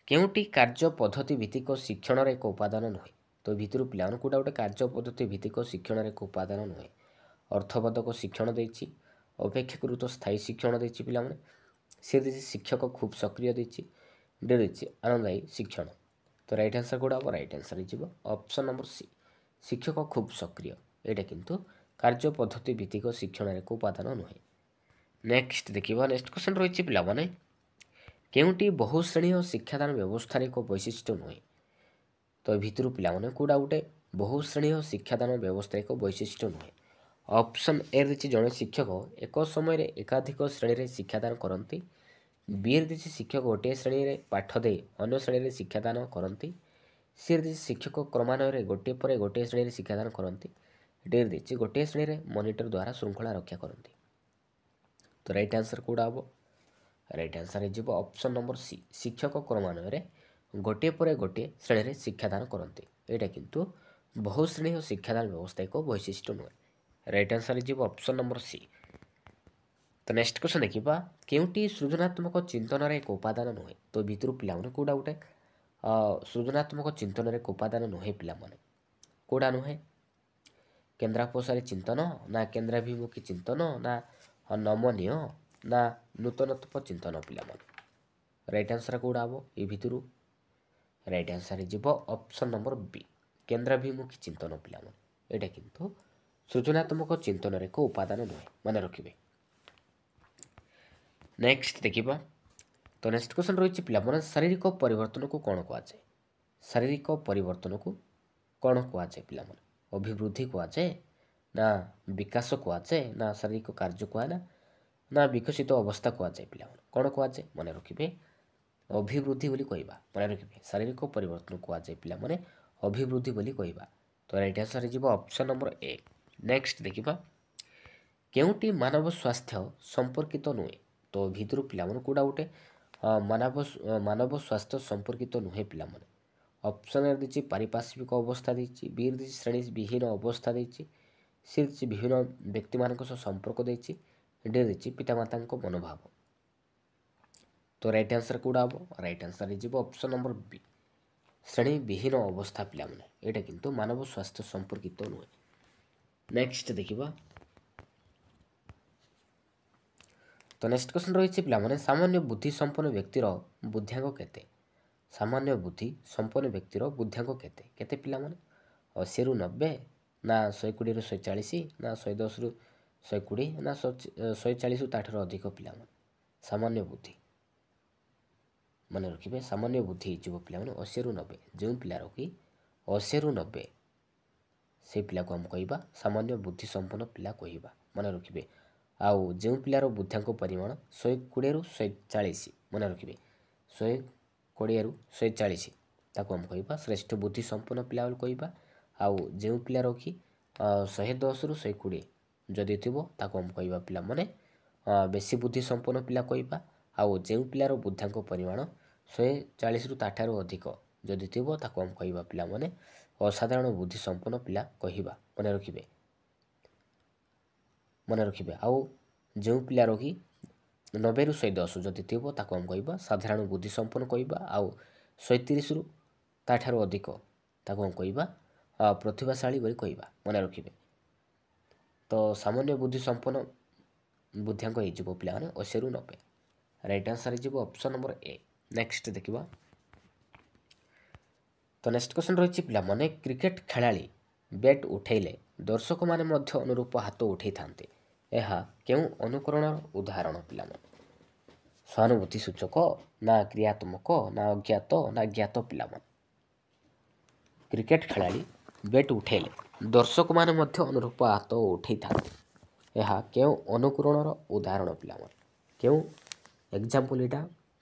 କେଉଁଟି କାର୍ଯ୍ୟ ପଦ୍ଧତି ଭିତ୍ତିକ ଶିକ୍ଷଣର ଏକ ଉପାଦାନ ନୁହେଁ? ତ ଭିତରୁ ପିଲାମାନେ କେଉଁଟା ଗୋଟେ କାର୍ଯ୍ୟ ପଦ୍ଧତି ଭିତ୍ତିକ ଶିକ୍ଷଣର ଏକ ଉପାଦାନ ନୁହେଁ? ଅର୍ଥବୋଧକ ଶିକ୍ଷଣ ଦେଇଛି, ଅପେକ୍ଷାକୃତ ସ୍ଥାୟୀ ଶିକ୍ଷଣ ଦେଇଛି ପିଲାମାନେ, ସେ ଦେଇଛି ଶିକ୍ଷକ ଖୁବ୍ ସକ୍ରିୟ ଦେଇଛି, ଡି ଦେଇଛି ଆନନ୍ଦଦାୟୀ ଶିକ୍ଷଣ। ତ ରାଇଟ୍ ଆନ୍ସର୍ କେଉଁଟା ହେବ? ରାଇଟ୍ ଆନ୍ସର୍ ହେଇଯିବ ଅପସନ୍ ନମ୍ବର ସି, ଶିକ୍ଷକ ଖୁବ୍ ସକ୍ରିୟ। ଏଇଟା କିନ୍ତୁ କାର୍ଯ୍ୟ ପଦ୍ଧତି ଭିତ୍ତିକ ଶିକ୍ଷଣର ଏକ ଉପାଦାନ ନୁହେଁ। ନେକ୍ସଟ ଦେଖିବା, ନେକ୍ସଟ କ୍ୱେଶ୍ଚନ୍ ରହିଛି ପିଲାମାନେ, କେଉଁଟି ବହୁଶ୍ରେଣୀୟ ଶିକ୍ଷାଦାନ ବ୍ୟବସ୍ଥାର ଏକ ବୈଶିଷ୍ଟ୍ୟ ନୁହେଁ? ତ ଭିତରୁ ପିଲାମାନେ କେଉଁଟା ଗୋଟେ ବହୁଶ୍ରେଣୀୟ ଶିକ୍ଷାଦାନ ବ୍ୟବସ୍ଥା ଏକ ବୈଶିଷ୍ଟ୍ୟ ନୁହେଁ? ଅପସନ୍ ଏ ଦେଇଛି ଜଣେ ଶିକ୍ଷକ ଏକ ସମୟରେ ଏକାଧିକ ଶ୍ରେଣୀରେ ଶିକ୍ଷାଦାନ କରନ୍ତି, ବିରେ ଦେଇଛି ଶିକ୍ଷକ ଗୋଟିଏ ଶ୍ରେଣୀରେ ପାଠ ଦେଇ ଅନ୍ୟ ଶ୍ରେଣୀରେ ଶିକ୍ଷାଦାନ କରନ୍ତି, ସିରେ ଦେଇଛି ଶିକ୍ଷକ କ୍ରମାନ୍ୱୟରେ ଗୋଟିଏ ପରେ ଗୋଟିଏ ଶ୍ରେଣୀରେ ଶିକ୍ଷାଦାନ କରନ୍ତି, ଡିରେ ଦେଇଛି ଗୋଟିଏ ଶ୍ରେଣୀରେ ମନିଟର ଦ୍ୱାରା ଶୃଙ୍ଖଳା ରକ୍ଷା କରନ୍ତି। ତ ରାଇଟ୍ ଆନ୍ସର୍ କେଉଁଟା ହେବ? ରାଇଟ୍ ଆନ୍ସର୍ ହେଇଯିବ ଅପସନ୍ ନମ୍ବର ସି, ଶିକ୍ଷକ କ୍ରମାନ୍ୱୟରେ ଗୋଟିଏ ପରେ ଗୋଟିଏ ଶ୍ରେଣୀରେ ଶିକ୍ଷାଦାନ କରନ୍ତି। ଏଇଟା କିନ୍ତୁ ବହୁଶ୍ରେଣୀୟ ଶିକ୍ଷାଦାନ ବ୍ୟବସ୍ଥା ଏକ ବୈଶିଷ୍ଟ୍ୟ ନୁହେଁ। ରାଇଟ୍ ଆନ୍ସର୍ ହେଇଯିବ ଅପସନ୍ ନମ୍ବର ସି। ତ ନେକ୍ସଟ କ୍ୱେଶ୍ଚନ୍ ଦେଖିବା, କେଉଁଟି ସୃଜନାତ୍ମକ ଚିନ୍ତନର ଏକ ଉପାଦାନ ନୁହେଁ? ତ ଭିତରୁ ପିଲାମାନେ କେଉଁଟା ଗୋଟେ ସୃଜନାତ୍ମକ ଚିନ୍ତନର ଏକ ଉପାଦାନ ନୁହେଁ ପିଲାମାନେ? କେଉଁଟା ନୁହେଁ? କେନ୍ଦ୍ରାପସାରୀ ଚିନ୍ତନ, ନା କେନ୍ଦ୍ରାଭିମୁଖୀ ଚିନ୍ତନ, ନା ନମନୀୟ, ନା ନୂତନତ୍ୱ ଚିନ୍ତନ ପିଲାମାନେ? ରାଇଟ୍ ଆନ୍ସର୍ କେଉଁଟା ହେବ ଏ ଭିତରୁ? ରାଇଟ୍ ଆନ୍ସର୍ ହେଇଯିବ ଅପସନ୍ ନମ୍ବର ବି, କେନ୍ଦ୍ରାଭିମୁଖୀ ଚିନ୍ତନ ପିଲାମାନେ। ଏଇଟା କିନ୍ତୁ ସୃଜନାତ୍ମକ ଚିନ୍ତନର ଏକ ଉପାଦାନ ନୁହେଁ ମନେ ରଖିବେ। ନେକ୍ସଟ ଦେଖିବା, ତ ନେକ୍ସଟ କ୍ୱେଶ୍ଚନ୍ ରହିଛି ପିଲାମାନେ, ଶାରୀରିକ ପରିବର୍ତ୍ତନକୁ କ'ଣ କୁହାଯାଏ? ଶାରୀରିକ ପରିବର୍ତ୍ତନକୁ କ'ଣ କୁହାଯାଏ ପିଲାମାନେ? ଅଭିବୃଦ୍ଧି କୁହାଯାଏ, ନା ବିକାଶ କୁହାଯାଏ, ନା ଶାରୀରିକ କାର୍ଯ୍ୟ କୁହାଯାଏ, ନା ବିକଶିତ ଅବସ୍ଥା କୁହାଯାଏ ପିଲାମାନେ? କ'ଣ କୁହାଯାଏ ମନେ ରଖିବେ? ଅଭିବୃଦ୍ଧି ବୋଲି କହିବା ମନେ ରଖିବେ। ଶାରୀରିକ ପରିବର୍ତ୍ତନ କୁହାଯାଏ ପିଲାମାନେ ଅଭିବୃଦ୍ଧି ବୋଲି କହିବା। ତ ରାଇଟ୍ ଆନ୍ସର୍ ହେଇଯିବ ଅପସନ୍ ନମ୍ବର ଏ। ନେକ୍ସଟ ଦେଖିବା, କେଉଁଟି ମାନବ ସ୍ୱାସ୍ଥ୍ୟ ସମ୍ପର୍କିତ ନୁହେଁ? ତ ଭିତରୁ ପିଲାମାନେ କେଉଁଟା ଗୋଟେ ମାନବ ସ୍ୱାସ୍ଥ୍ୟ ସମ୍ପର୍କିତ ନୁହେଁ ପିଲାମାନେ? ଅପସନ୍ ଏ ଦେଇଛି ପାରିପାର୍ଶ୍ୱିକ ଅବସ୍ଥା ଦେଇଛି, ବି ଦେଇଛି ଶ୍ରେଣୀ ବିହୀନ ଅବସ୍ଥା ଦେଇଛି, ସି ଦେଇଛି ବିଭିନ୍ନ ବ୍ୟକ୍ତିମାନଙ୍କ ସହ ସମ୍ପର୍କ ଦେଇଛି, ଡି ଦେଇଛି ପିତାମାତାଙ୍କ ମନୋଭାବ। ତ ରାଇଟ୍ ଆନ୍ସର୍ କେଉଁଟା ହେବ? ରାଇଟ୍ ଆନ୍ସର୍ ହେଇଯିବ ଅପସନ୍ ନମ୍ବର ବି, ଶ୍ରେଣୀ ବିହୀନ ଅବସ୍ଥା ପିଲାମାନେ। ଏଇଟା କିନ୍ତୁ ମାନବ ସ୍ୱାସ୍ଥ୍ୟ ସମ୍ପର୍କିତ ନୁହେଁ। ନେକ୍ସଟ ଦେଖିବା, ତ ନେକ୍ସଟ କ୍ୱେଶ୍ଚନ୍ ରହିଛି ପିଲାମାନେ, ସାମାନ୍ୟ ବୁଦ୍ଧି ସମ୍ପନ୍ନ ବ୍ୟକ୍ତିର ବୁଦ୍ଧ୍ୟାଙ୍କ କେତେ? ସାମାନ୍ୟ ବୁଦ୍ଧି ସମ୍ପନ୍ନ ବ୍ୟକ୍ତିର ବୁଦ୍ଧ୍ୟାଙ୍କ କେତେ? କେତେ ପିଲାମାନେ? 80ରୁ 90, ନା 120ରୁ 140, ନା 110ରୁ 120, ନା 140ରୁ ତାଠାରୁ ଅଧିକ ପିଲାମାନେ? ସାମାନ୍ୟ ବୁଦ୍ଧି ମନେ ରଖିବେ, ସାମାନ୍ୟ ବୁଦ୍ଧି ହେଇଯିବ ପିଲାମାନେ 80ରୁ 90। ଯେଉଁ ପିଲାର କି 80ରୁ 90 ସେ ପିଲାକୁ ଆମେ କହିବା ସାମାନ୍ୟ ବୁଦ୍ଧି ସମ୍ପନ୍ନ ପିଲା କହିବା ମନେ ରଖିବେ। ଆଉ ଯେଉଁ ପିଲାର ବୁଦ୍ଧ୍ୟାଙ୍କ ପରିମାଣ 120ରୁ 140 ମନେ ରଖିବେ, 120ରୁ 140 ତାକୁ ଆମେ କହିବା ଶ୍ରେଷ୍ଠ ବୁଦ୍ଧି ସମ୍ପନ୍ନ ପିଲା ବୋଲି କହିବା। ଆଉ ଯେଉଁ ପିଲାର କି 110ରୁ 120 ଯଦି ଥିବ ତାକୁ ଆମେ କହିବା ପିଲାମାନେ ବେଶୀ ବୁଦ୍ଧି ସମ୍ପନ୍ନ ପିଲା କହିବା। ଆଉ ଯେଉଁ ପିଲାର ବୁଦ୍ଧ୍ୟାଙ୍କ ପରିମାଣ 140ରୁ ତାଠାରୁ ଅଧିକ ଯଦି ଥିବ ତାକୁ ଆମେ କହିବା ପିଲାମାନେ ଅସାଧାରଣ ବୁଦ୍ଧି ସମ୍ପନ୍ନ ପିଲା କହିବା ମନେ ରଖିବେ। ଆଉ ଯେଉଁ ପିଲାର କି 90ରୁ 110 ଯଦି ଥିବ ତାକୁ ଆମେ କହିବା ସାଧାରଣ ବୁଦ୍ଧି ସମ୍ପନ୍ନ କହିବା। ଆଉ 130ରୁ ତାଠାରୁ ଅଧିକ ତାକୁ ଆମେ କହିବା ପ୍ରତିଭାଶାଳୀ ବୋଲି କହିବା ମନେ ରଖିବେ। ତ ସାମାନ୍ୟ ବୁଦ୍ଧି ସମ୍ପନ୍ନ ବୁଦ୍ଧ୍ୟାଙ୍କ ହେଇଯିବ ପିଲାମାନେ 80ରୁ 90। राइट आंसर हो ऑप्शन नंबर ए। नेक्स्ट देखिबा तो नेक्स्ट क्वेश्चन रही पिलाने क्रिकेट खेलाड़ी बैट उठेले दर्शक माने मध्य अनुरूप हाथ उठे थांते यह केउ अनुकरण उदाहरण पिलाने सहानुभूति सूचक ना क्रियात्मक ना अज्ञात ना ज्ञात पिलाने क्रिकेट खेलाड़ी बैट उठेले दर्शक माने मध्य अनुरूप हाथ उठे थांते यह केउ अनुकरण उदाहरण पिलाने केउ एग्जांपल एटा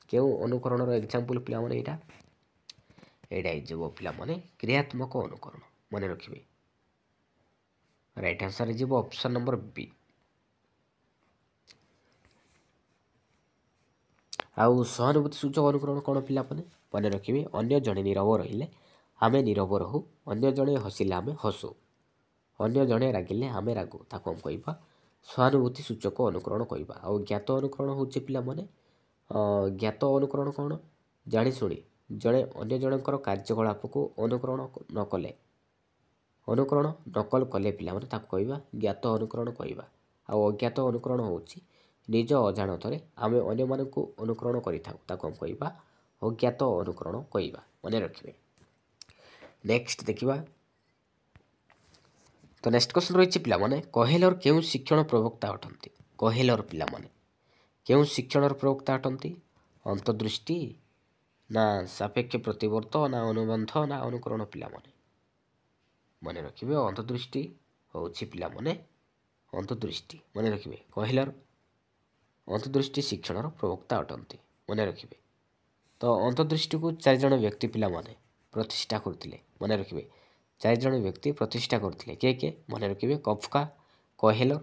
केउ अनुकरण एग्जांपल पिलाने एटा एटा पिलाने क्रियात्मक अनुकरण मन रखिए। राइट आंसर हो ऑप्शन नंबर बी। आउ सहानुभूति सूचक अनुकरण कौन पिलाने मन रखिए अन्य जड़े नीरव रहिले आमे नीरव रहू अन्य जड़े हसिले आमे हसू अन्य जड़े रागिले आमे रागू ताको हम कहबा सहानुभूति सूचक अनुकरण कहबा। आउ ज्ञात अनुकरण होचे पिलाने ज्ञात अनुकरण कौन जानी शुणी जड़े अन्य जनकर कार्यकलाप को अनुकरण न कले अनुकरण नकल कले पिलाने ताको कहबा ज्ञात अनुकरण कहबा। आउ अज्ञात अनुकरण होची निज अजाणतरे आमे अन्य मानकु अनुकरण करिथाउ ताको हम कहबा अज्ञात अनुकरण कहबा मन रखिबे। नेक्स्ट देखिबा तो नेक्स्ट क्वेश्चन रही पिलाने कहेलर केउ शिक्षण प्रवक्ता अटंती कहेलर पिलाने केउ शिक्षण प्रवक्ता अटंती अंतर्दृष्टि ना सापेक्ष प्रतिवर्त ना अनुबंध ना अनुकरण पिलाने मन रखिए अंतर्दृष्टि होची पिलाने अंतर्दृष्टि मन रखिए कहेलर अंतर्दृष्टि शिक्षण प्रवक्ता अटंती मन रखिए। तो अंतर्दृष्टि को 4 जन व्यक्ति पिलाने प्रतिष्ठा करथिले मन रखिए 4 जन व्यक्ति प्रतिष्ठा करथिले के मन रखिए कफका कहेलर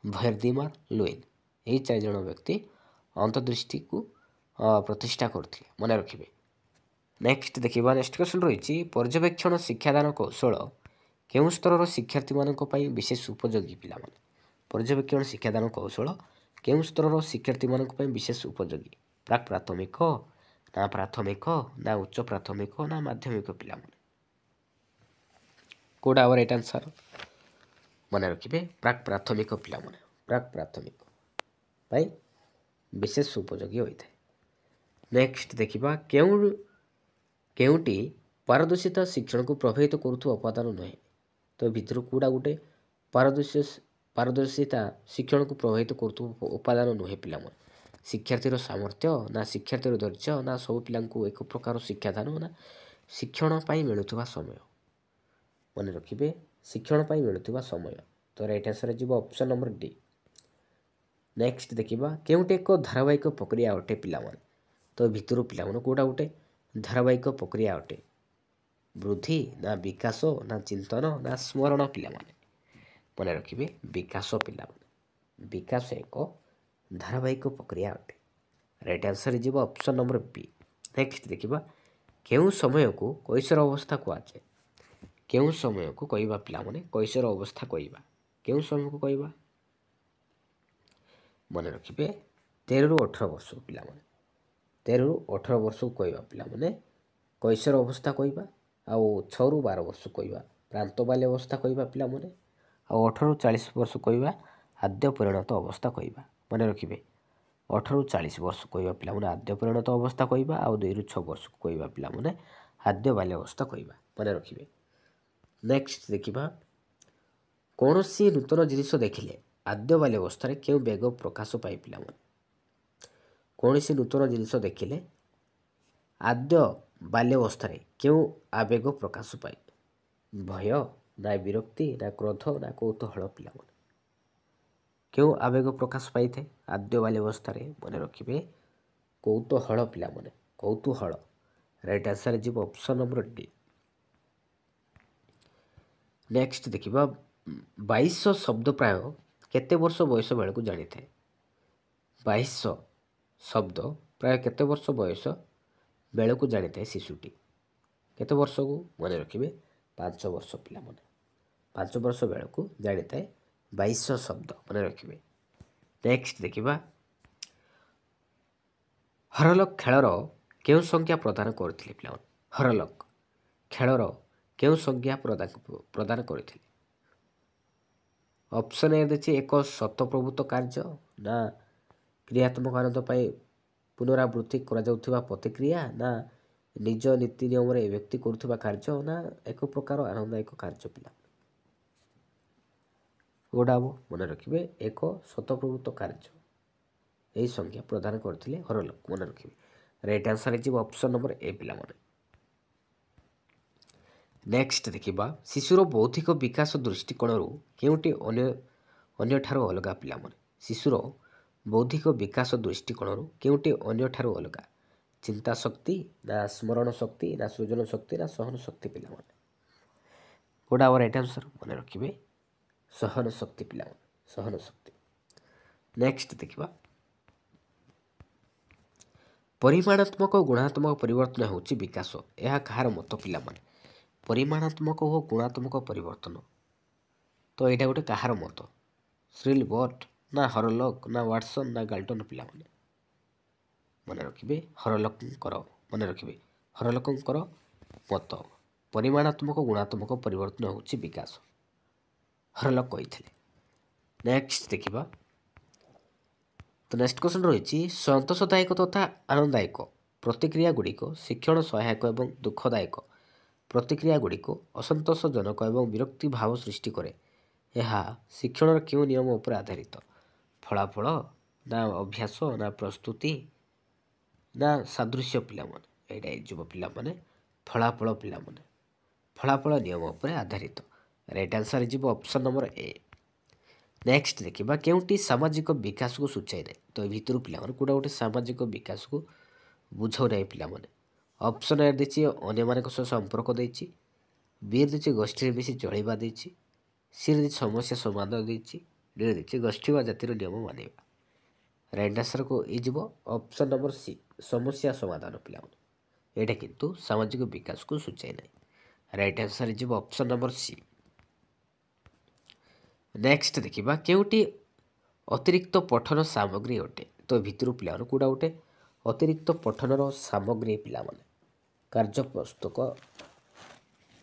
भर्दिमार लुइन यही 4 जन व्यक्ति अंतर्दृष्टि को प्रतिष्ठा करथिले मन रखिए। नेक्स्ट देखिबा नेक्स्ट क्वेश्चन रही पर्यवेक्षण शिक्षादान कौशल केउ स्तर शिक्षार्थी मानक पई विशेष उपयोगी पिलाने पर्यवेक्षण शिक्षादान कौशल केउ स्तर शिक्षार्थी मानक पई विशेष उपयोगी प्राक प्राथमिक ना प्राथमिक ना उच्च प्राथमिक ना माध्यमिक पिलाने कोड आवर राइट आंसर मन रखिए प्राक प्राथमिक पिलाने प्राक प्राथमिक पई विशेष उपयोगी होइथे। नेक्स्ट देखिबा केउटी पारदर्शिता शिक्षण को प्रभावित करुथु उपादान नहे तो भितर कूड़ा गोटे पारदर्शिता शिक्षण को प्रभावित करुथु उपादान नुहे पिलाने शिक्षार्थीर सामर्थ्य ना शिक्षार्थीर धैर्य ना सब पिला एक प्रकार शिक्षादान ना शिक्षण पाई मिलुथुवा समय मन रखिए शिक्षण पाई मिलुथुवा समय। तो राइट आंसर हो ऑप्शन नंबर डी। नेक्स्ट देखिबा केउटे एक धारावाहिक प्रक्रिया अटे पिलाने तो भितर पिलाने कूड़ा गोटे धारावाहिक प्रक्रिया अटे वृद्धि ना विकास ना चिंतन ना स्मरण पिलाने मन रखिए विकास पिलाने विकास एक धारावाहिक प्रक्रिया अटे। राइट आंसर हो ऑप्शन नंबर बी। नेक्स्ट देखिबा केउ समय को कैशोर अवस्था कहुए केउ समय को कहबा पिलाने कैशोर अवस्था कहबा केउ समय को कहबा मन रखिए 13 ରୁ 18 वर्ष पिलाने 13 ରୁ 18 वर्ष को कहबा पिलाने कैशोर अवस्था कहबा आउ 6 ରୁ 12 वर्ष कहबा प्रांत बाल्य अवस्था कहबा पिलाने आउ 18 ରୁ 40 वर्ष कहबा आद्य परिणत अवस्था कहबा मन रखिए 18 ରୁ 40 वर्ष कहबा पिलाने आद्य परिणत अवस्था कहबा आउ 2 ରୁ 6 वर्ष कहबा पिलाने आद्य बाल्य अवस्था कहबा मन रखिए। नेक्स्ट देखिबा कौनसी नूतन जिनिस देखिले आद्य बाल्य अवस्था रे केउ बेग प्रकाश पाई पिलाने कौनसी नूतन जिनिस देखिले आद्य बाल्य अवस्था रे केउ आवेग प्रकाश पाए भय ना विरक्ति ना क्रोध ना कौतूहल पिलाने केउ आवेग प्रकाश पाई थे आद्य बाल्य अवस्था रे मन रखिए कौतूहल पिलाने कौतूहल। राइट आंसर हो ऑप्शन नंबर डी। नेक्स्ट देखिबा 2200 शब्द प्राय केते वर्ष बयस बेल को जानी थे 2200 शब्द प्राय केते वर्ष बयस बेल को जानी थे शिशुटी केते वर्ष को मन रखिए 5 वर्ष पिलाने 5 वर्ष बेल को जानी थे 2200 शब्द मन रखिए। नेक्स्ट देखिबा हरलक खेलर केउ संज्ञा प्रदान करथिले पिलाने हरलक खेलर केउ संज्ञा प्रदान करथिले ऑप्शन ए देखिए एक सतप्रभुत कार्य ना क्रियात्मक आनंद पाई ପୁନରାବୃତ୍ତି କରାଯାଉଥିବା ପ୍ରତିକ୍ରିୟା ନା ନିଜ ନୀତି ନିୟମରେ ବ୍ୟକ୍ତି କରୁଥିବା କାର୍ଯ୍ୟ ନା ଏକ ପ୍ରକାର ଆନନ୍ଦଦାୟକ କାର୍ଯ୍ୟ ପିଲା। କୋଉଟା ହେବ ମନେ ରଖିବେ ଏକ ସ୍ୱତଃପ୍ରବୃତ୍ତ କାର୍ଯ୍ୟ। ଏହି ସଂଜ୍ଞା ପ୍ରଦାନ କରିଥିଲେ ହରଲୋକ ମନେ ରଖିବେ। ରାଇଟ୍ ଆନ୍ସର ହେଇଯିବ ଅପସନ୍ ନମ୍ବର ଏ ପିଲାମାନେ। ନେକ୍ସଟ ଦେଖିବା ଶିଶୁର ବୌଦ୍ଧିକ ବିକାଶ ଦୃଷ୍ଟିକୋଣରୁ କେଉଁଟି ଅନ୍ୟଠାରୁ ଅଲଗା ପିଲାମାନେ। ଶିଶୁର ବୌଦ୍ଧିକ ବିକାଶ ଦୃଷ୍ଟିକୋଣରୁ କେଉଁଟି ଅନ୍ୟଠାରୁ ଅଲଗା? ଚିନ୍ତା ଶକ୍ତି ନା ସ୍ମରଣ ଶକ୍ତି ନା ସୃଜନ ଶକ୍ତି ନା ସହନ ଶକ୍ତି ପିଲାମାନେ। କୋଉଟା ଆମର ରାଇଟ୍ ଆନ୍ସର ମନେ ରଖିବେ ସହନ ଶକ୍ତି ପିଲାମାନେ ସହନ ଶକ୍ତି। ନେକ୍ସଟ ଦେଖିବା ପରିମାଣାତ୍ମକ ଗୁଣାତ୍ମକ ପରିବର୍ତ୍ତନ ହେଉଛି ବିକାଶ। ଏହା କାହାର ମତ ପିଲାମାନେ? ପରିମାଣାତ୍ମକ ଓ ଗୁଣାତ୍ମକ ପରିବର୍ତ୍ତନ ତ ଏଇଟା ଗୋଟେ କାହାର ମତ? ଶ୍ରିଲବର୍ଟ ନା ହରଲକ୍ ନା ୱାଟସନ୍ ନା ଗାଲ୍ଟନ୍ ପିଲାମାନେ। ମନେ ରଖିବେ ହରଲକଙ୍କର ମତ ପରିମାଣାତ୍ମକ ଗୁଣାତ୍ମକ ପରିବର୍ତ୍ତନ ହେଉଛି ବିକାଶ ହରଲକ୍ କହିଥିଲେ। ନେକ୍ସଟ ଦେଖିବା ତ ନେକ୍ସଟ କ୍ୱେଶ୍ଚନ ରହିଛି ସନ୍ତୋଷଦାୟକ ତଥା ଆନନ୍ଦଦାୟକ ପ୍ରତିକ୍ରିୟା ଗୁଡ଼ିକ ଶିକ୍ଷଣ ସହାୟକ ଏବଂ ଦୁଃଖଦାୟକ ପ୍ରତିକ୍ରିୟା ଗୁଡ଼ିକ ଅସନ୍ତୋଷଜନକ ଏବଂ ବିରକ୍ତି ଭାବ ସୃଷ୍ଟି କରେ। ଏହା ଶିକ୍ଷଣର କେଉଁ ନିୟମ ଉପରେ ଆଧାରିତ? ଫଳାଫଳ ନା ଅଭ୍ୟାସ ନା ପ୍ରସ୍ତୁତି ନା ସାଦୃଶ୍ୟ ପିଲାମାନେ। ଏଇଟା ହେଇଯିବ ପିଲାମାନେ ଫଳାଫଳ ପିଲାମାନେ ଫଳାଫଳ ନିୟମ ଉପରେ ଆଧାରିତ। ରାଇଟ୍ ଆନ୍ସର ହେଇଯିବ ଅପସନ୍ ନମ୍ବର ଏ। ନେକ୍ସଟ ଦେଖିବା କେଉଁଟି ସାମାଜିକ ବିକାଶକୁ ସୂଚାଇ ନାହିଁ? ତ ଏ ଭିତରୁ ପିଲାମାନେ କୋଉଟା ଗୋଟେ ସାମାଜିକ ବିକାଶକୁ ବୁଝାଉ ନାହିଁ ପିଲାମାନେ। ଅପସନ୍ ଏ ଦେଇଛି ଅନ୍ୟମାନଙ୍କ ସହ ସମ୍ପର୍କ ଦେଇଛି, ବି ଦେଇଛି ଗୋଷ୍ଠୀରେ ମିଶି ଚଳିବା ଦେଇଛି, ସି ଦେଇଛି ସମସ୍ୟା ସମାଧାନ ଦେଇଛି, ଡି ଦେଇଛି ଗୋଷ୍ଠୀ ବା ଜାତିର ନିୟମ ମାନିବା। ରାଇଟ୍ ଆନ୍ସରକୁ ହେଇଯିବ ଅପସନ୍ ନମ୍ବର ସି ସମସ୍ୟା ସମାଧାନ ପିଲାମାନେ। ଏଇଟା କିନ୍ତୁ ସାମାଜିକ ବିକାଶକୁ ସୂଚାଇ ନାହିଁ। ରାଇଟ୍ ଆନ୍ସର ହେଇଯିବ ଅପସନ୍ ନମ୍ବର ସି। ନେକ୍ସଟ ଦେଖିବା କେଉଁଟି ଅତିରିକ୍ତ ପଠନ ସାମଗ୍ରୀ ଅଟେ? ତ ଏ ଭିତରୁ ପିଲାମାନେ କୋଉଟା ଗୋଟେ ଅତିରିକ୍ତ ପଠନର ସାମଗ୍ରୀ ପିଲାମାନେ।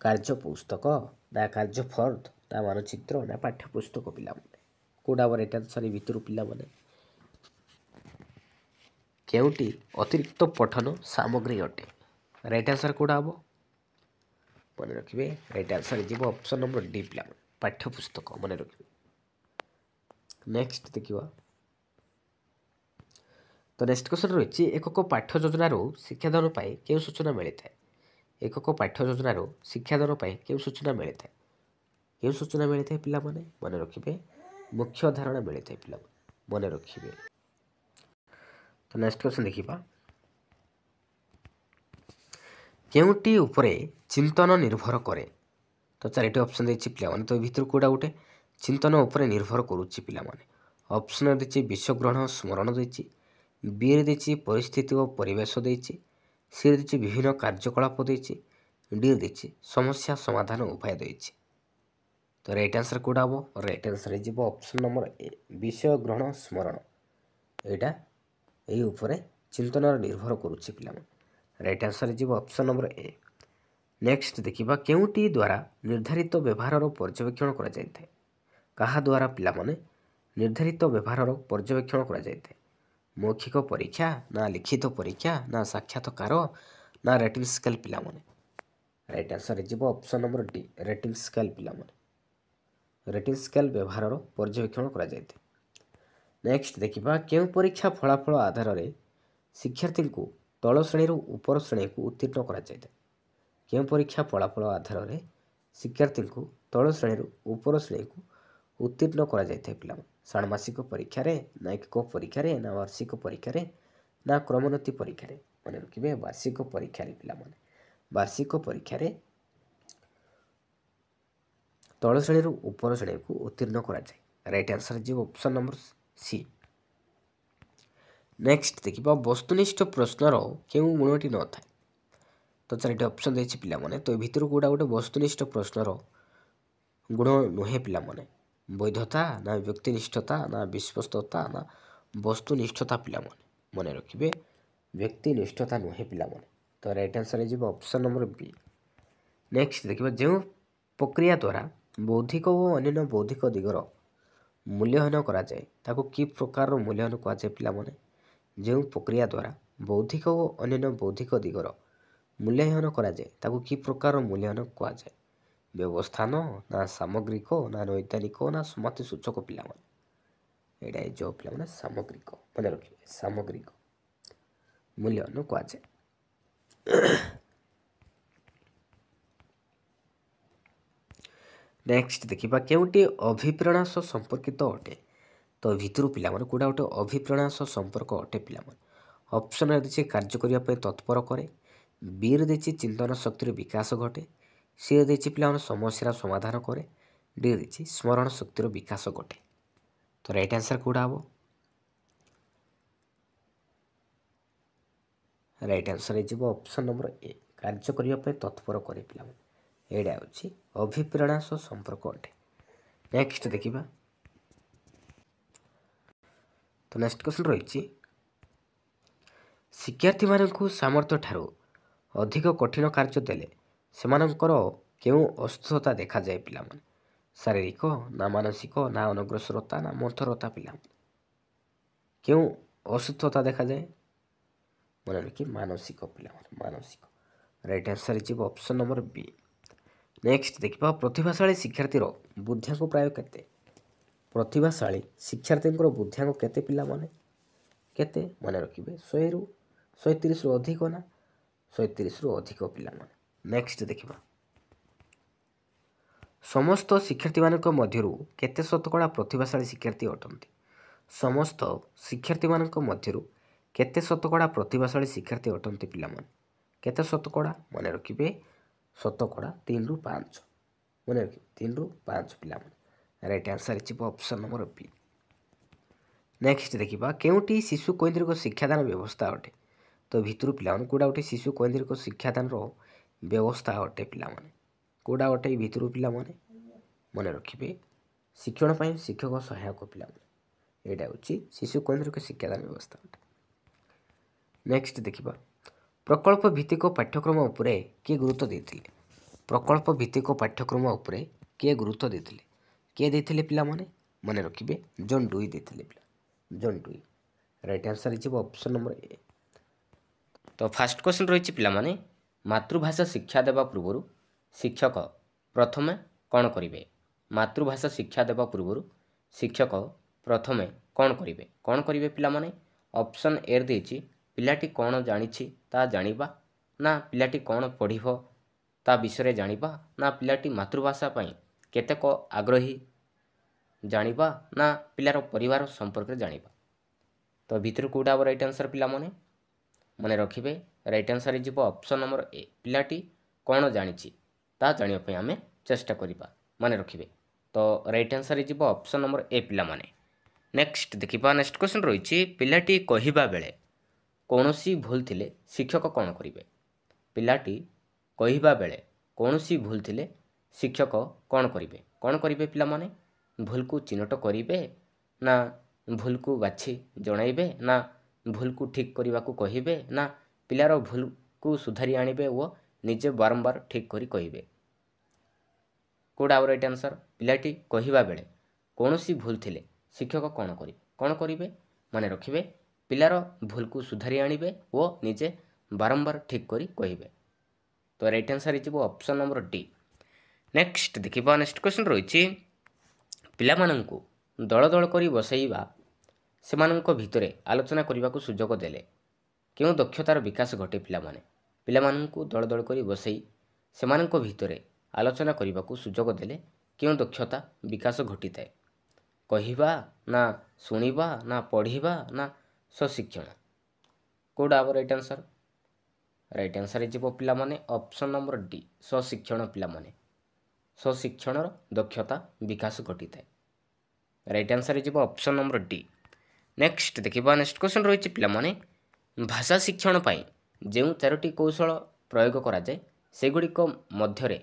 କାର୍ଯ୍ୟପୁସ୍ତକ ନା କାର୍ଯ୍ୟଫର୍ଦ ନା ମାନଚିତ୍ର ନା ପାଠ୍ୟପୁସ୍ତକ ପିଲାମାନେ। କୋଉଟା ଆମର ରାଇଟ୍ ଆନ୍ସର ଏ ଭିତରୁ ପିଲାମାନେ କେଉଁଟି ଅତିରିକ୍ତ ପଠନ ସାମଗ୍ରୀ ଅଟେ? ରାଇଟ୍ ଆନ୍ସର କୋଉଟା ହେବ ମନେ ରଖିବେ। ରାଇଟ୍ ଆନ୍ସର ହେଇଯିବ ଅପସନ୍ ନମ୍ବର ଡି ପିଲାମାନେ ପାଠ୍ୟପୁସ୍ତକ ମନେ ରଖିବେ। ନେକ୍ସଟ ଦେଖିବା ତ ନେକ୍ସଟ କ୍ୱେଶ୍ଚନ ରହିଛି ଏକକ ପାଠ୍ୟ ଯୋଜନାରୁ ଶିକ୍ଷାଦାନ ପାଇଁ କେଉଁ ସୂଚନା ମିଳିଥାଏ? ଏକକ ପାଠ୍ୟ ଯୋଜନାରୁ ଶିକ୍ଷାଦାନ ପାଇଁ କେଉଁ ସୂଚନା ମିଳିଥାଏ? କେଉଁ ସୂଚନା ମିଳିଥାଏ ପିଲାମାନେ ମନେ ରଖିବେ ମୁଖ୍ୟ ଧାରଣା ମିଳିଥାଏ ପିଲାମାନେ ମନେ ରଖିବେ। ତ ନେକ୍ସଟ କ୍ୱେଶ୍ଚନ ଦେଖିବା କେଉଁଟି ଉପରେ ଚିନ୍ତନ ନିର୍ଭର କରେ? ତ ଚାରିଟି ଅପସନ୍ ଦେଇଛି ପିଲାମାନେ। ତ ଏ ଭିତରୁ କୋଉଟା ଗୋଟେ ଚିନ୍ତନ ଉପରେ ନିର୍ଭର କରୁଛି ପିଲାମାନେ। ଅପସନ୍ ଦେଇଛି ବିଶ୍ୱଗ୍ରହଣ ସ୍ମରଣ ଦେଇଛି, ବି ଦେଇଛି ପରିସ୍ଥିତି ଓ ପରିବେଶ ଦେଇଛି, ସି ଦେଇଛି ବିଭିନ୍ନ କାର୍ଯ୍ୟକଳାପ ଦେଇଛି, ଡି ଦେଇଛି ସମସ୍ୟା ସମାଧାନ ଉପାୟ ଦେଇଛି। ତ ରାଇଟ୍ ଆନ୍ସର କୋଉଟା ହେବ? ରାଇଟ୍ ଆନ୍ସର ହେଇଯିବ ଅପସନ୍ ନମ୍ବର ଏ ବିଷୟଗ୍ରହଣ ସ୍ମରଣ। ଏଇଟା ଏଇ ଉପରେ ଚିନ୍ତନର ନିର୍ଭର କରୁଛି ପିଲାମାନେ। ରାଇଟ୍ ଆନ୍ସର ହେଇଯିବ ଅପସନ୍ ନମ୍ବର ଏ। ନେକ୍ସଟ ଦେଖିବା କେଉଁଟି ଦ୍ୱାରା ନିର୍ଦ୍ଧାରିତ ବ୍ୟବହାରର ପର୍ଯ୍ୟବେକ୍ଷଣ କରାଯାଇଥାଏ? କାହା ଦ୍ୱାରା ପିଲାମାନେ ନିର୍ଦ୍ଧାରିତ ବ୍ୟବହାରର ପର୍ଯ୍ୟବେକ୍ଷଣ କରାଯାଇଥାଏ? ମୌଖିକ ପରୀକ୍ଷା ନା ଲିଖିତ ପରୀକ୍ଷା ନା ସାକ୍ଷାତକାର ନା ରେଟିଂ ସ୍କେଲ୍ ପିଲାମାନେ। ରାଇଟ୍ ଆନ୍ସର ହେଇଯିବ option number D rating scale ପିଲାମାନେ। ରେଟିଂ ସ୍କେଲ୍ ବ୍ୟବହାରର ପର୍ଯ୍ୟବେକ୍ଷଣ କରାଯାଇଥାଏ। ନେକ୍ସଟ ଦେଖିବା କେଉଁ ପରୀକ୍ଷା ଫଳାଫଳ ଆଧାରରେ ଶିକ୍ଷାର୍ଥୀଙ୍କୁ ତଳ ଶ୍ରେଣୀରୁ ଉପର ଶ୍ରେଣୀକୁ ଉତ୍ତୀର୍ଣ୍ଣ କରାଯାଇଥାଏ? କେଉଁ ପରୀକ୍ଷା ଫଳାଫଳ ଆଧାରରେ ଶିକ୍ଷାର୍ଥୀଙ୍କୁ ତଳ ଶ୍ରେଣୀରୁ ଉପର ଶ୍ରେଣୀକୁ ଉତ୍ତୀର୍ଣ୍ଣ କରାଯାଇଥାଏ ପିଲାମାନେ? ଷାଣ୍ମାସିକ ପରୀକ୍ଷାରେ ନା ଏକକ ପରୀକ୍ଷାରେ ନା ବାର୍ଷିକ ପରୀକ୍ଷାରେ ନା କ୍ରମୋନ୍ନତି ପରୀକ୍ଷାରେ? ମନେ ରଖିବେ ବାର୍ଷିକ ପରୀକ୍ଷାରେ ପିଲାମାନେ। ବାର୍ଷିକ ପରୀକ୍ଷାରେ ତଳ ଶ୍ରେଣୀରୁ ଉପର ଶ୍ରେଣୀକୁ ଉତ୍ତୀର୍ଣ୍ଣ କରାଯାଏ। ରାଇଟ୍ ଆନ୍ସର ଯିବ ଅପସନ୍ ନମ୍ବର ସି। ନେକ୍ସଟ ଦେଖିବା ବସ୍ତୁନିଷ୍ଠ ପ୍ରଶ୍ନର କେଉଁ ଗୁଣଟି ନଥାଏ? ତ ଚାରିଟି ଅପସନ୍ ଦେଇଛି ପିଲାମାନେ। ତ ଏ ଭିତରୁ କୋଉଟା ଗୋଟେ ବସ୍ତୁନିଷ୍ଠ ପ୍ରଶ୍ନର ଗୁଣ ନୁହେଁ ପିଲାମାନେ। ବୈଧତା ନା ବ୍ୟକ୍ତିନିଷ୍ଠତା ନା ବିଶ୍ୱସ୍ତତା ନା ବସ୍ତୁନିଷ୍ଠତା ପିଲାମାନେ। ମନେ ରଖିବେ ବ୍ୟକ୍ତିନିଷ୍ଠତା ନୁହେଁ ପିଲାମାନେ। ତ ରାଇଟ୍ ଆନ୍ସର ହେଇଯିବ ଅପସନ୍ ନମ୍ବର ବି। ନେକ୍ସଟ ଦେଖିବା ଯେଉଁ ପ୍ରକ୍ରିୟା ଦ୍ୱାରା ବୌଦ୍ଧିକ ଓ ଅନ୍ୟାନ୍ୟ ବୌଦ୍ଧିକ ଦିଗର ମୂଲ୍ୟାୟନ କରାଯାଏ ତାକୁ କି ପ୍ରକାରର ମୂଲ୍ୟାୟନ କୁହାଯାଏ ପିଲାମାନେ? ଯେଉଁ ପ୍ରକ୍ରିୟା ଦ୍ୱାରା ବୌଦ୍ଧିକ ଓ ଅନ୍ୟାନ୍ୟ ବୌଦ୍ଧିକ ଦିଗର ମୂଲ୍ୟାୟନ କରାଯାଏ ତାକୁ କି ପ୍ରକାର ମୂଲ୍ୟାୟନ କୁହାଯାଏ? ବ୍ୟବସ୍ଥାନ ନା ସାମଗ୍ରିକ ନା ନୈଦାନିକ ନା ସମାପ୍ତି ସୂଚକ ପିଲାମାନେ? ଏଇଟା ହେଇଯିବ ପିଲାମାନେ ସାମଗ୍ରିକ। ମନେ ରଖିବେ ସାମଗ୍ରିକ ମୂଲ୍ୟାୟନ କୁହାଯାଏ। ନେକ୍ସଟ ଦେଖିବା କେଉଁଟି ଅଭିପ୍ରେରଣା ସହ ସମ୍ପର୍କିତ ଅଟେ? ତ ଭିତରୁ ପିଲାମାନେ କେଉଁଟା ଗୋଟେ ଅଭିପ୍ରେରଣା ସହ ସମ୍ପର୍କ ଅଟେ ପିଲାମାନେ? ଅପସନରେ ଦେଇଛି କାର୍ଯ୍ୟ କରିବା ପାଇଁ ତତ୍ପର କରେ, ବିରେ ଦେଇଛି ଚିନ୍ତନ ଶକ୍ତିର ବିକାଶ ଘଟେ, ସିରେ ଦେଇଛି ପିଲାମାନେ ସମସ୍ୟାର ସମାଧାନ କରେ, ଡି ଦେଇଛି ସ୍ମରଣ ଶକ୍ତିର ବିକାଶ ଘଟେ। ତ ରାଇଟ୍ ଆନ୍ସର କେଉଁଟା ହେବ? ରାଇଟ୍ ଆନ୍ସର ହେଇଯିବ ଅପସନ୍ ନମ୍ବର ଏ, କାର୍ଯ୍ୟ କରିବା ପାଇଁ ତତ୍ପର କରେ ପିଲାମାନେ। ଏଇଟା ହେଉଛି ଅଭିପ୍ରେରଣା ସହ ସମ୍ପର୍କ ଅଟେ। ନେକ୍ସଟ ଦେଖିବା। ତ ନେକ୍ସଟ କ୍ୱେଶ୍ଚନ୍ ରହିଛି ଶିକ୍ଷାର୍ଥୀମାନଙ୍କୁ ସାମର୍ଥ୍ୟ ଠାରୁ ଅଧିକ କଠିନ କାର୍ଯ୍ୟ ଦେଲେ ସେମାନଙ୍କର କେଉଁ ଅସୁସ୍ଥତା ଦେଖାଯାଏ ପିଲାମାନେ? ଶାରୀରିକ ନା ମାନସିକ ନା ଅନଗ୍ରସରତା ନା ମନ୍ଥରତା ପିଲାମାନେ? କେଉଁ ଅସୁସ୍ଥତା ଦେଖାଯାଏ? ମନେ ରଖି ମାନସିକ ପିଲାମାନେ, ମାନସିକ। ରାଇଟ୍ ଆନ୍ସର ହେଇଯିବ ଅପସନ୍ ନମ୍ବର ବି। ନେକ୍ସଟ ଦେଖିବା ପ୍ରତିଭାଶାଳୀ ଶିକ୍ଷାର୍ଥୀର ବୁଦ୍ଧିଆଙ୍କ ପ୍ରାୟ କେତେ? ପ୍ରତିଭାଶାଳୀ ଶିକ୍ଷାର୍ଥୀଙ୍କର ବୁଦ୍ଧିଆଙ୍କ କେତେ ପିଲାମାନେ? କେତେ? ମନେ ରଖିବେ 100ରୁ 130ରୁ ଅଧିକ ନା 130ରୁ ଅଧିକ ପିଲାମାନେ। ନେକ୍ସଟ ଦେଖିବା ସମସ୍ତ ଶିକ୍ଷାର୍ଥୀମାନଙ୍କ ମଧ୍ୟରୁ କେତେ ଶତକଡ଼ା ପ୍ରତିଭାଶାଳୀ ଶିକ୍ଷାର୍ଥୀ ଅଟନ୍ତି? ସମସ୍ତ ଶିକ୍ଷାର୍ଥୀମାନଙ୍କ ମଧ୍ୟରୁ କେତେ ଶତକଡ଼ା ପ୍ରତିଭାଶାଳୀ ଶିକ୍ଷାର୍ଥୀ ଅଟନ୍ତି ପିଲାମାନେ? କେତେ ଶତକଡ଼ା? ମନେ ରଖିବେ ଶତକଡ଼ା 3ରୁ 5। ମନେ ରଖିବେ 3ରୁ 5 ପିଲାମାନେ। ରାଇଟ୍ ଆନ୍ସର ହେଇଯିବ ଅପସନ୍ ନମ୍ବର ବି। ନେକ୍ସଟ ଦେଖିବା କେଉଁଟି ଶିଶୁ କୈନ୍ଦ୍ରିକ ଶିକ୍ଷାଦାନ ବ୍ୟବସ୍ଥା ଅଟେ? ତ ଭିତରୁ ପିଲାମାନେ କେଉଁଟା ଗୋଟେ ଶିଶୁ କୈନ୍ଦ୍ରିକ ଶିକ୍ଷାଦାନର ବ୍ୟବସ୍ଥା ଅଟେ ପିଲାମାନେ? କେଉଁଟା ଅଟେ ଏଇ ଭିତରୁ ପିଲାମାନେ? ମନେ ରଖିବେ ଶିକ୍ଷଣ ପାଇଁ ଶିକ୍ଷକ ସହାୟକ ପିଲାମାନେ। ଏଇଟା ହେଉଛି ଶିଶୁ କୈନ୍ଦ୍ରିକ ଶିକ୍ଷାଦାନ ବ୍ୟବସ୍ଥା ଅଟେ। ନେକ୍ସଟ ଦେଖିବା ପ୍ରକଳ୍ପ ଭିତ୍ତିକ ପାଠ୍ୟକ୍ରମ ଉପରେ କିଏ ଗୁରୁତ୍ୱ ଦେଇଥିଲେ? ପ୍ରକଳ୍ପ ଭିତ୍ତିକ ପାଠ୍ୟକ୍ରମ ଉପରେ କିଏ ଗୁରୁତ୍ୱ ଦେଇଥିଲେ? କିଏ ଦେଇଥିଲେ ପିଲାମାନେ? ମନେ ରଖିବେ ଜନ୍ ଡୁଇ ଦେଇଥିଲେ ପିଲା, ଜନ୍ ଡୁଇ। ରାଇଟ୍ ଆନ୍ସର ହେଇଯିବ ଅପସନ୍ ନମ୍ବର ଏ। ତ ଫାର୍ଷ୍ଟ କ୍ୱେଶ୍ଚନ୍ ରହିଛି ପିଲାମାନେ ମାତୃଭାଷା ଶିକ୍ଷା ଦେବା ପୂର୍ବରୁ ଶିକ୍ଷକ ପ୍ରଥମେ କ'ଣ କରିବେ? ମାତୃଭାଷା ଶିକ୍ଷା ଦେବା ପୂର୍ବରୁ ଶିକ୍ଷକ ପ୍ରଥମେ କ'ଣ କରିବେ? କ'ଣ କରିବେ ପିଲାମାନେ? ଅପସନ୍ ଏ ଦେଇଛି ପିଲାଟି କ'ଣ ଜାଣିଛି ତାହା ଜାଣିବା, ନା ପିଲାଟି କ'ଣ ପଢ଼ିବ ତା ବିଷୟରେ ଜାଣିବା, ନା ପିଲାଟି ମାତୃଭାଷା ପାଇଁ କେତେକ ଆଗ୍ରହୀ ଜାଣିବା, ନା ପିଲାର ପରିବାର ସମ୍ପର୍କରେ ଜାଣିବା। ତ ଭିତରୁ କେଉଁଟା ହେବ ରାଇଟ୍ ଆନ୍ସର ପିଲାମାନେ? ମନେ ରଖିବେ ରାଇଟ୍ ଆନ୍ସର ହେଇଯିବ ଅପସନ୍ ନମ୍ବର ଏ, ପିଲାଟି କ'ଣ ଜାଣିଛି ତାହା ଜାଣିବା ପାଇଁ ଆମେ ଚେଷ୍ଟା କରିବା। ମନେ ରଖିବେ ତ ରାଇଟ୍ ଆନ୍ସର ହେଇଯିବ ଅପସନ୍ ନମ୍ବର ଏ ପିଲାମାନେ। ନେକ୍ସଟ ଦେଖିବା ନେକ୍ସଟ କ୍ୱେଶ୍ଚନ୍ ରହିଛି ପିଲାଟି କହିବା ବେଳେ କୌଣସି ଭୁଲ ଥିଲେ ଶିକ୍ଷକ କ'ଣ କରିବେ? ପିଲାଟି କହିବା ବେଳେ କୌଣସି ଭୁଲ ଥିଲେ ଶିକ୍ଷକ କ'ଣ କରିବେ? କ'ଣ କରିବେ ପିଲାମାନେ? ଭୁଲକୁ ଚିହ୍ନଟ କରିବେ, ନା ଭୁଲକୁ ବାଛି ଜଣାଇବେ, ନା ଭୁଲକୁ ଠିକ୍ କରିବାକୁ କହିବେ, ନା ପିଲାର ଭୁଲକୁ ସୁଧାରି ଆଣିବେ ଓ ନିଜେ ବାରମ୍ବାର ଠିକ୍ କରି କହିବେ? କେଉଁଟା ଆଉ ରାଇଟ୍ ଆନ୍ସର? ପିଲାଟି କହିବା ବେଳେ କୌଣସି ଭୁଲ ଥିଲେ ଶିକ୍ଷକ କ'ଣ କରିବେ? କ'ଣ କରିବେ? ମନେ ରଖିବେ ପିଲାର ଭୁଲକୁ ସୁଧାରି ଆଣିବେ ଓ ନିଜେ ବାରମ୍ବାର ଠିକ୍ କରି କହିବେ। ତ ରାଇଟ୍ ଆନ୍ସର ହେଇଯିବ ଅପସନ୍ ନମ୍ବର ଡି। ନେକ୍ସଟ ଦେଖିବା ନେକ୍ସଟ କ୍ୱେଶ୍ଚନ୍ ରହିଛି ପିଲାମାନଙ୍କୁ ଦଳ ଦଳ କରି ବସାଇବା ସେମାନଙ୍କ ଭିତରେ ଆଲୋଚନା କରିବାକୁ ସୁଯୋଗ ଦେଲେ କେଉଁ ଦକ୍ଷତାର ବିକାଶ ଘଟେ ପିଲାମାନେ? ପିଲାମାନଙ୍କୁ ଦଳ ଦଳ କରି ବସାଇ ସେମାନଙ୍କ ଭିତରେ ଆଲୋଚନା କରିବାକୁ ସୁଯୋଗ ଦେଲେ କେଉଁ ଦକ୍ଷତା ବିକାଶ ଘଟିଥାଏ? କହିବା, ନା ଶୁଣିବା, ନା ପଢ଼ିବା, ନା ସ୍ୱଶିକ୍ଷଣ? କେଉଁଟା ହେବ ରାଇଟ୍ ଆନ୍ସର? ରାଇଟ୍ ଆନ୍ସର ହେଇଯିବ ପିଲାମାନେ ଅପସନ୍ ନମ୍ବର ଡି, ସ୍ୱଶିକ୍ଷଣ ପିଲାମାନେ। ସ୍ୱଶିକ୍ଷଣର ଦକ୍ଷତା ବିକାଶ ଘଟିଥାଏ। ରାଇଟ୍ ଆନ୍ସର ହେଇଯିବ ଅପସନ୍ ନମ୍ବର ଡି। ନେକ୍ସଟ ଦେଖିବା ନେକ୍ସଟ କ୍ୱେଶ୍ଚନ୍ ରହିଛି ପିଲାମାନେ ଭାଷା ଶିକ୍ଷଣ ପାଇଁ ଯେଉଁ 4ଟି କୌଶଳ ପ୍ରୟୋଗ କରାଯାଏ ସେଗୁଡ଼ିକ ମଧ୍ୟରେ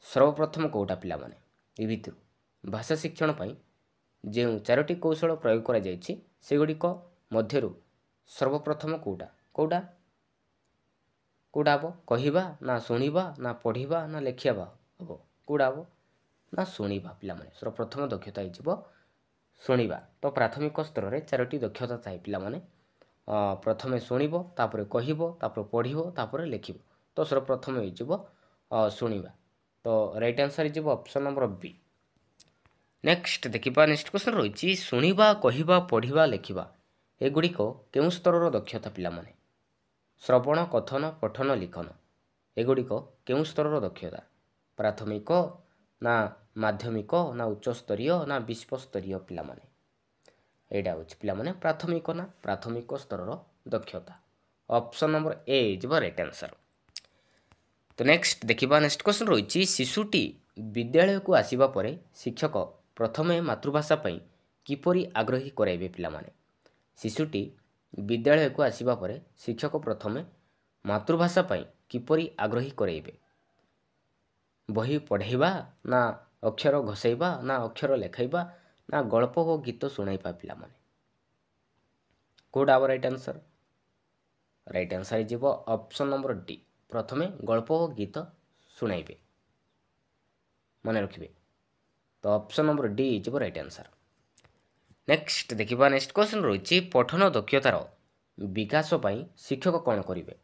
ସର୍ବପ୍ରଥମ କେଉଁଟା ପିଲାମାନେ? ଏ ଭିତରୁ ଭାଷା ଶିକ୍ଷଣ ପାଇଁ ଯେଉଁ 4ଟି କୌଶଳ ପ୍ରୟୋଗ କରାଯାଇଛି ସେଗୁଡ଼ିକ ମଧ୍ୟରୁ ସର୍ବପ୍ରଥମ କେଉଁଟା? କେଉଁଟା ହେବ? କହିବା, ନା ଶୁଣିବା, ନା ପଢ଼ିବା, ନା ଲେଖିବା ହେବ? କେଉଁଟା ହେବ? ନା ଶୁଣିବା ପିଲାମାନେ। ସର୍ବପ୍ରଥମ ଦକ୍ଷତା ହେଇଯିବ ଶୁଣିବା। ତ ପ୍ରାଥମିକ ସ୍ତରରେ 4ଟି ଦକ୍ଷତା ଥାଏ ପିଲାମାନେ। प्रथमे शुणिब तापर कहिब तापर पढ़िब तापर लिखिब तो सर्वप्रथम हो शुणिबा तो राइट आंसर हो ऑप्शन नंबर बी। नेक्स्ट देखिबा नेक्स्ट क्वेश्चन रही शुणिबा कहिबा पढ़िबा लिखिबा एगुड़िक केउं स्तरर दक्षता पिलामाने श्रवण कथन पठन लिखन एगुड़िक केउं स्तरर दक्षता प्राथमिक ना माध्यमिक ना उच्च स्तरीय ना विश्व स्तरीय पिलामाने एटा होछि पिलामाने प्राथमिक ना प्राथमिक स्तरर दक्षता option number A is right answer. तो नेक्स्ट देखिबा नेक्स्ट क्वेश्चन रही शिशुटी विद्यालय को आसीबा परे शिक्षक प्रथमे मातृभाषा पई किपरि आग्रही कराइबे पिलामाने शिशुटी विद्यालय को आसीबा परे शिक्षक प्रथमे मातृभाषा पई किपरि आग्रही कराइबे बही पढ़ाइबा ना अक्षर घसैबा ना अक्षर लेखाइबा ना गल्प और गीत शुणाइबा पिलामाने कोडा राइट आंसर राइट आंसर जीव ऑप्शन नंबर डी प्रथमे गल्प और गीत शुणाइबे मन रखिबे तो option number D is right answer. Next देखिबा नेक्स्ट क्वेश्चन रही पठन दक्षतार विकास पई शिक्षक कौन करिवे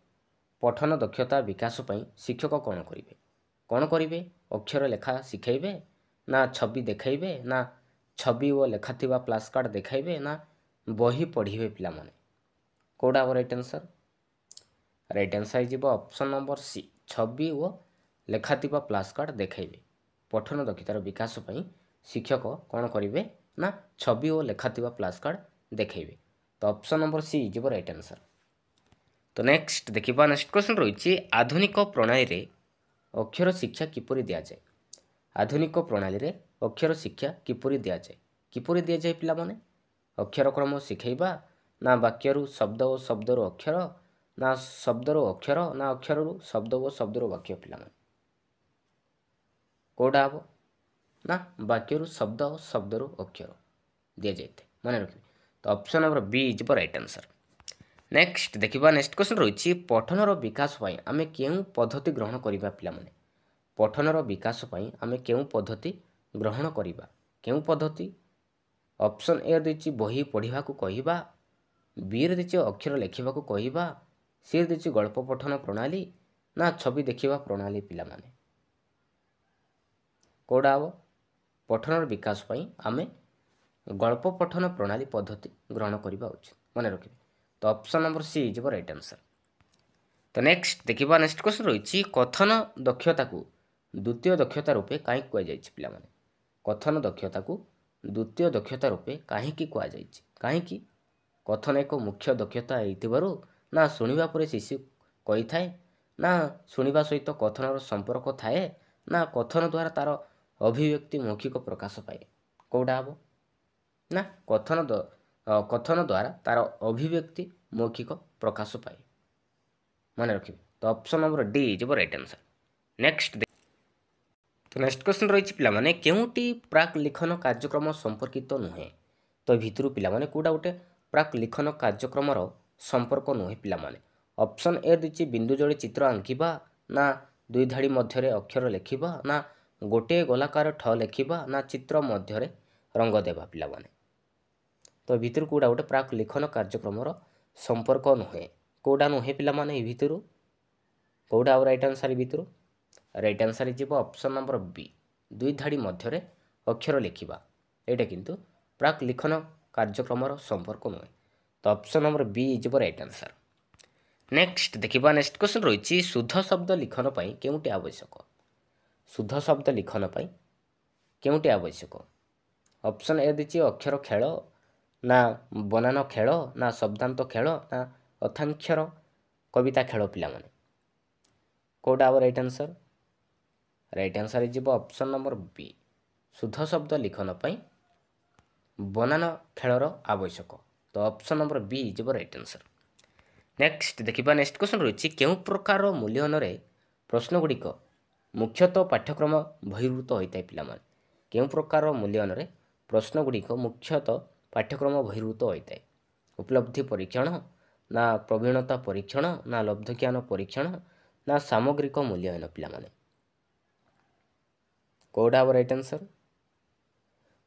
पठन दक्षता विकास पई शिक्षक कौन करिवे अक्षर लेखा शिखाइबे ना छवि देखाइबे ना छवि और लेखा थिबा फ्लैश कार्ड देखाइबे ना बही पढ़िबे पिलामाने कोडा राइट आंसर जीव ऑप्शन नंबर सी छवि और लेखा थिबा फ्लैश कार्ड देखाइबे पठन दक्षतार विकास पई शिक्षक कौन करिवे ना छवि और लेखा थिबा फ्लैश कार्ड देखाइबे तो option number C is right answer. तो नेक्स्ट देखिबा नेक्स्ट क्वेश्चन रही आधुनिक प्रणाली रे अक्षर शिक्षा किपरि दिया जाए आधुनिक प्रणाली रे अक्षर शिक्षा किपरि दिया जाए पिलामाने अक्षर क्रम शिखाइबा ना वाक्यरु शब्द और शब्दरु अक्षर ना शब्दरु अक्षर ना अक्षररु शब्द और शब्दरु वाक्य पिलामाने कोडा हम ना वाक्यरु शब्द और शब्दरु अक्षर दिया जाए मन रखिए तो option number B is right answer. Next देखिबा नेक्स्ट क्वेश्चन रही पठनर विकास पई आमे केउं पद्धति ग्रहण करिबा पिलामाने पठनर विकास पई आमे केउं पद्धति ग्रहण करिबा केउं पद्धति ऑप्शन ए देछि बही पढ़िबा को कहिबा बी रे देछि अक्षर लेखिबा को कहिबा सी रे देछि गल्प पठन प्रणाली ना छवि देखिबा प्रणाली पिलामाने कोडा हम पठनर विकास पई आमे गल्प पठन प्रणाली पद्धति ग्रहण करिबा उचित मन रखिबे तो option number C is right answer. तो नेक्स्ट देखिबा नेक्स्ट क्वेश्चन रही कथन दक्षता को द्वितीय दक्षता रूपे कहीं कहुई पिलामाने कथन दक्षता को द्वितीय दक्षता रूपे कहीं कहीं कथन एक मुख्य दक्षता होइतिबारु ना शुणिबा परे शिशु कही थाए ना शुणिबा सहित कथनर संपर्क थाए ना कथन द्वारा तार अभिव्यक्ति मौखिक प्रकाश पाए कोडा हम ना कथन द्वारा तार अभिव्यक्ति मौखिक प्रकाश पाए मन रखिए तो option number D is right answer. Next तो नेक्स्ट क्वेश्चन रही पिलामाने केउटी प्राक लिखन कार्यक्रम संपर्कित नुहे तो भितरु पिलामाने कोडा गोटे प्राक लिखन कार्यक्रम संपर्क नुहे पिलामाने ऑप्शन ए दिछि बिंदु जोड़े चित्र आंकिबा ना दुई धाड़ी मध्य अक्षर लेखिबा ना गोटे गोलाकार ठ लेखिबा ना चित्र मध्य रंग देबा पिलामाने तो भितर कोडा गोटे प्राक लिखन कार्यक्रम संपर्क नुहे कोडा नुहे पिलामाने भितर कोडा राइट आंसर भितर राइट आंसर जीव ऑप्शन नंबर बी दुई धाड़ी मध्य अक्षर लिखिबा एटा किंतु प्राक लिखन कार्यक्रम संपर्क नुहे तो option number B is right answer. Next देखिबा नेक्स्ट क्वेश्चन रही शुद्ध शब्द लिखन पई केउटी आवश्यक शुद्ध शब्द लिखन पई केउटी आवश्यक ऑप्शन ए दिछि अक्षर खेल ना बनान खेल ना शब्दांत खेल ना अर्थाक्षर कविता खेल पिलामाने कोडा राइट आंसर जीव ऑप्शन नंबर बी शुद्ध शब्द लिखन पई बनान खेलर आवश्यक तो option number B is right answer. Next देखिबा नेक्स्ट क्वेश्चन रही केउं प्रकार मूल्यांकन रे प्रश्न गुड़िक मुख्यतः पाठ्यक्रम बहिर्भूत होता है पिलामाने केउं प्रकार मूल्यांकन रे प्रश्न गुड़िक मुख्यतः पाठ्यक्रम बहिर्भूत होता है उपलब्धि परीक्षण ना प्रवीणता परीक्षण ना लब्ध ज्ञान परीक्षण ना सामग्रिक मूल्यांकन पिलामाने कोडा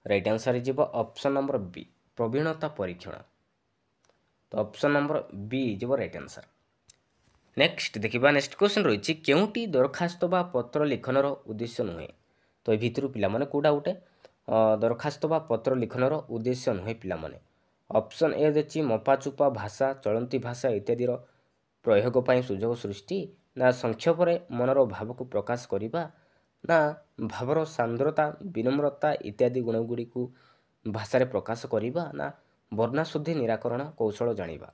राइट आंसर जीव ऑप्शन नंबर बी प्रवीणता परीक्षण तो option number B is right answer. Next देखिबा नेक्स्ट क्वेश्चन रही केउटी दरखास्त बा पत्र लिखनर उद्देश्य नुहे। तो ये भितर पिला माने कोडा गोटे दरखास्त बा पत्र लिखनर उद्देश्य नुहे पिला माने। ऑप्शन ए देछि मपाचुपा भाषा चलती भाषा इत्यादि प्रयोग पर सुजोग सृष्टि ना संक्षेप मनर भाव को प्रकाश करने ना भावर सांद्रता विनम्रता इत्यादि गुणगुड़ी को भाषा प्रकाश करने ना वर्णाशुद्धि निराकरण कौशल जानिबा।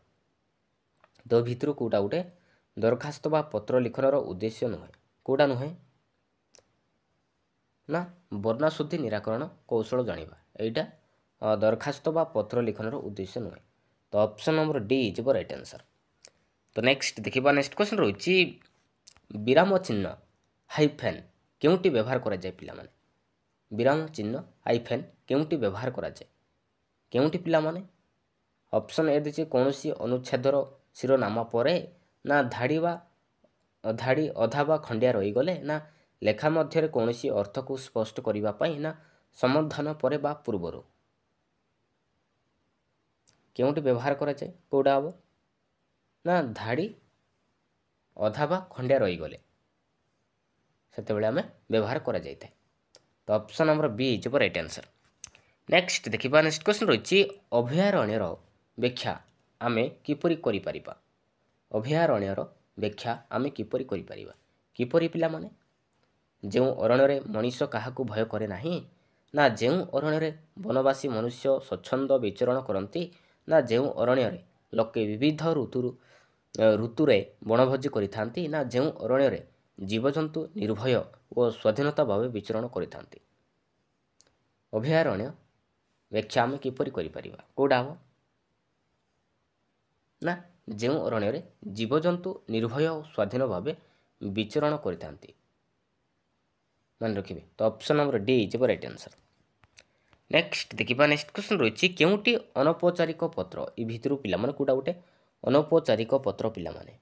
तो भितर कोटा गोटे दरखास्त बा पत्र लिखनर उद्देश्य नुहे कोडा नुहे ना वर्णाशुद्धि निराकरण कौशल जानिबा एटा दरखास्त बा पत्र लिखनर उद्देश्य नुहे। तो option number D is right answer. तो नेक्स्ट देखिबा नेक्स्ट क्वेश्चन रही विराम चिन्ह हाइफेन केउटी व्यवहार करा जाय पिला माने। विराम चिन्ह हाइफेन केउटी व्यवहार करा जाय केउटी पिला माने। ऑप्शन ए देछि कोनोसी अनुच्छेदर शिरोनामा परे ना धाड़ी अधा बा खंडिया रही गले ना लेखा मध्य कोनोसी अर्थ को स्पष्ट करिबा पई ना समाधान परे बा पूर्वरु केउटी व्यवहार करा जाय कोडा हबो ना धाड़ी अधा बा खंडिया रही गले सेते बेले हमें व्यवहार करा जाय थाए। तो option number B is right answer. Next देखिबा नेक्स्ट क्वेश्चन रही अभयारण्यर व्याख्या आमे किपरि करि परिबा। अभयारण्यर व्याख्या आमे किपरि करि परिबा किपरि पिला माने जो अरण्य मनीष क्या भय करे नाही ना जो अरण्य वनवासी मनुष्य स्वच्छंद विचरण करती ना जो अरण्य लोके विविध ऋतुरे वनभोजी करिथांती ना जो अरण्य जीवजंतु निर्भय और स्वाधीनता भाव विचरण करिथांती। अभयारण्य व्याख्या आमे किपरि करि परिबा कोडा हो ना जो अरण्य जीवजंतु निर्भय और स्वाधीन भाव विचरण करिथांती मन रखिए। तो option number D is right answer. Next देखिबा नेक्स्ट क्वेश्चन रही केउटी अनौपचारिक पत्र इ भितर पिला माने कोडा गोटे अनौपचारिक पत्र पिला माने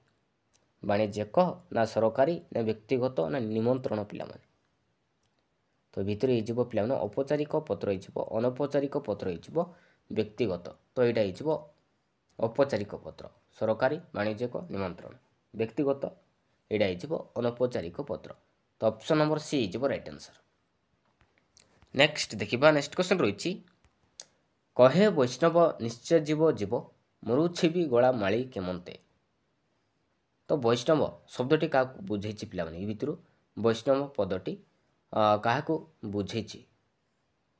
वाणिज्यिक ना सरकारी ना व्यक्तिगत ना निमंत्रण पिला माने। तो भितर हो पिला माने औपचारिक पत्र हो अनौपचारिक पत्र हो व्यक्तिगत। तो यहाँ हो औपचारिक पत्र सरकारी वाणिज्यिक निमंत्रण व्यक्तिगत यहाँ हो अनौपचारिक पत्र। तो option number C is right answer. Next देखिबा नेक्स्ट क्वेश्चन रही कहे वैष्णव निश्चय जीव जीव मरुछिबी गला माली केमंते। तो वैष्णव शब्दटी क्या बुझे पिला माने भितर वैष्णव पदटी क्या बुझे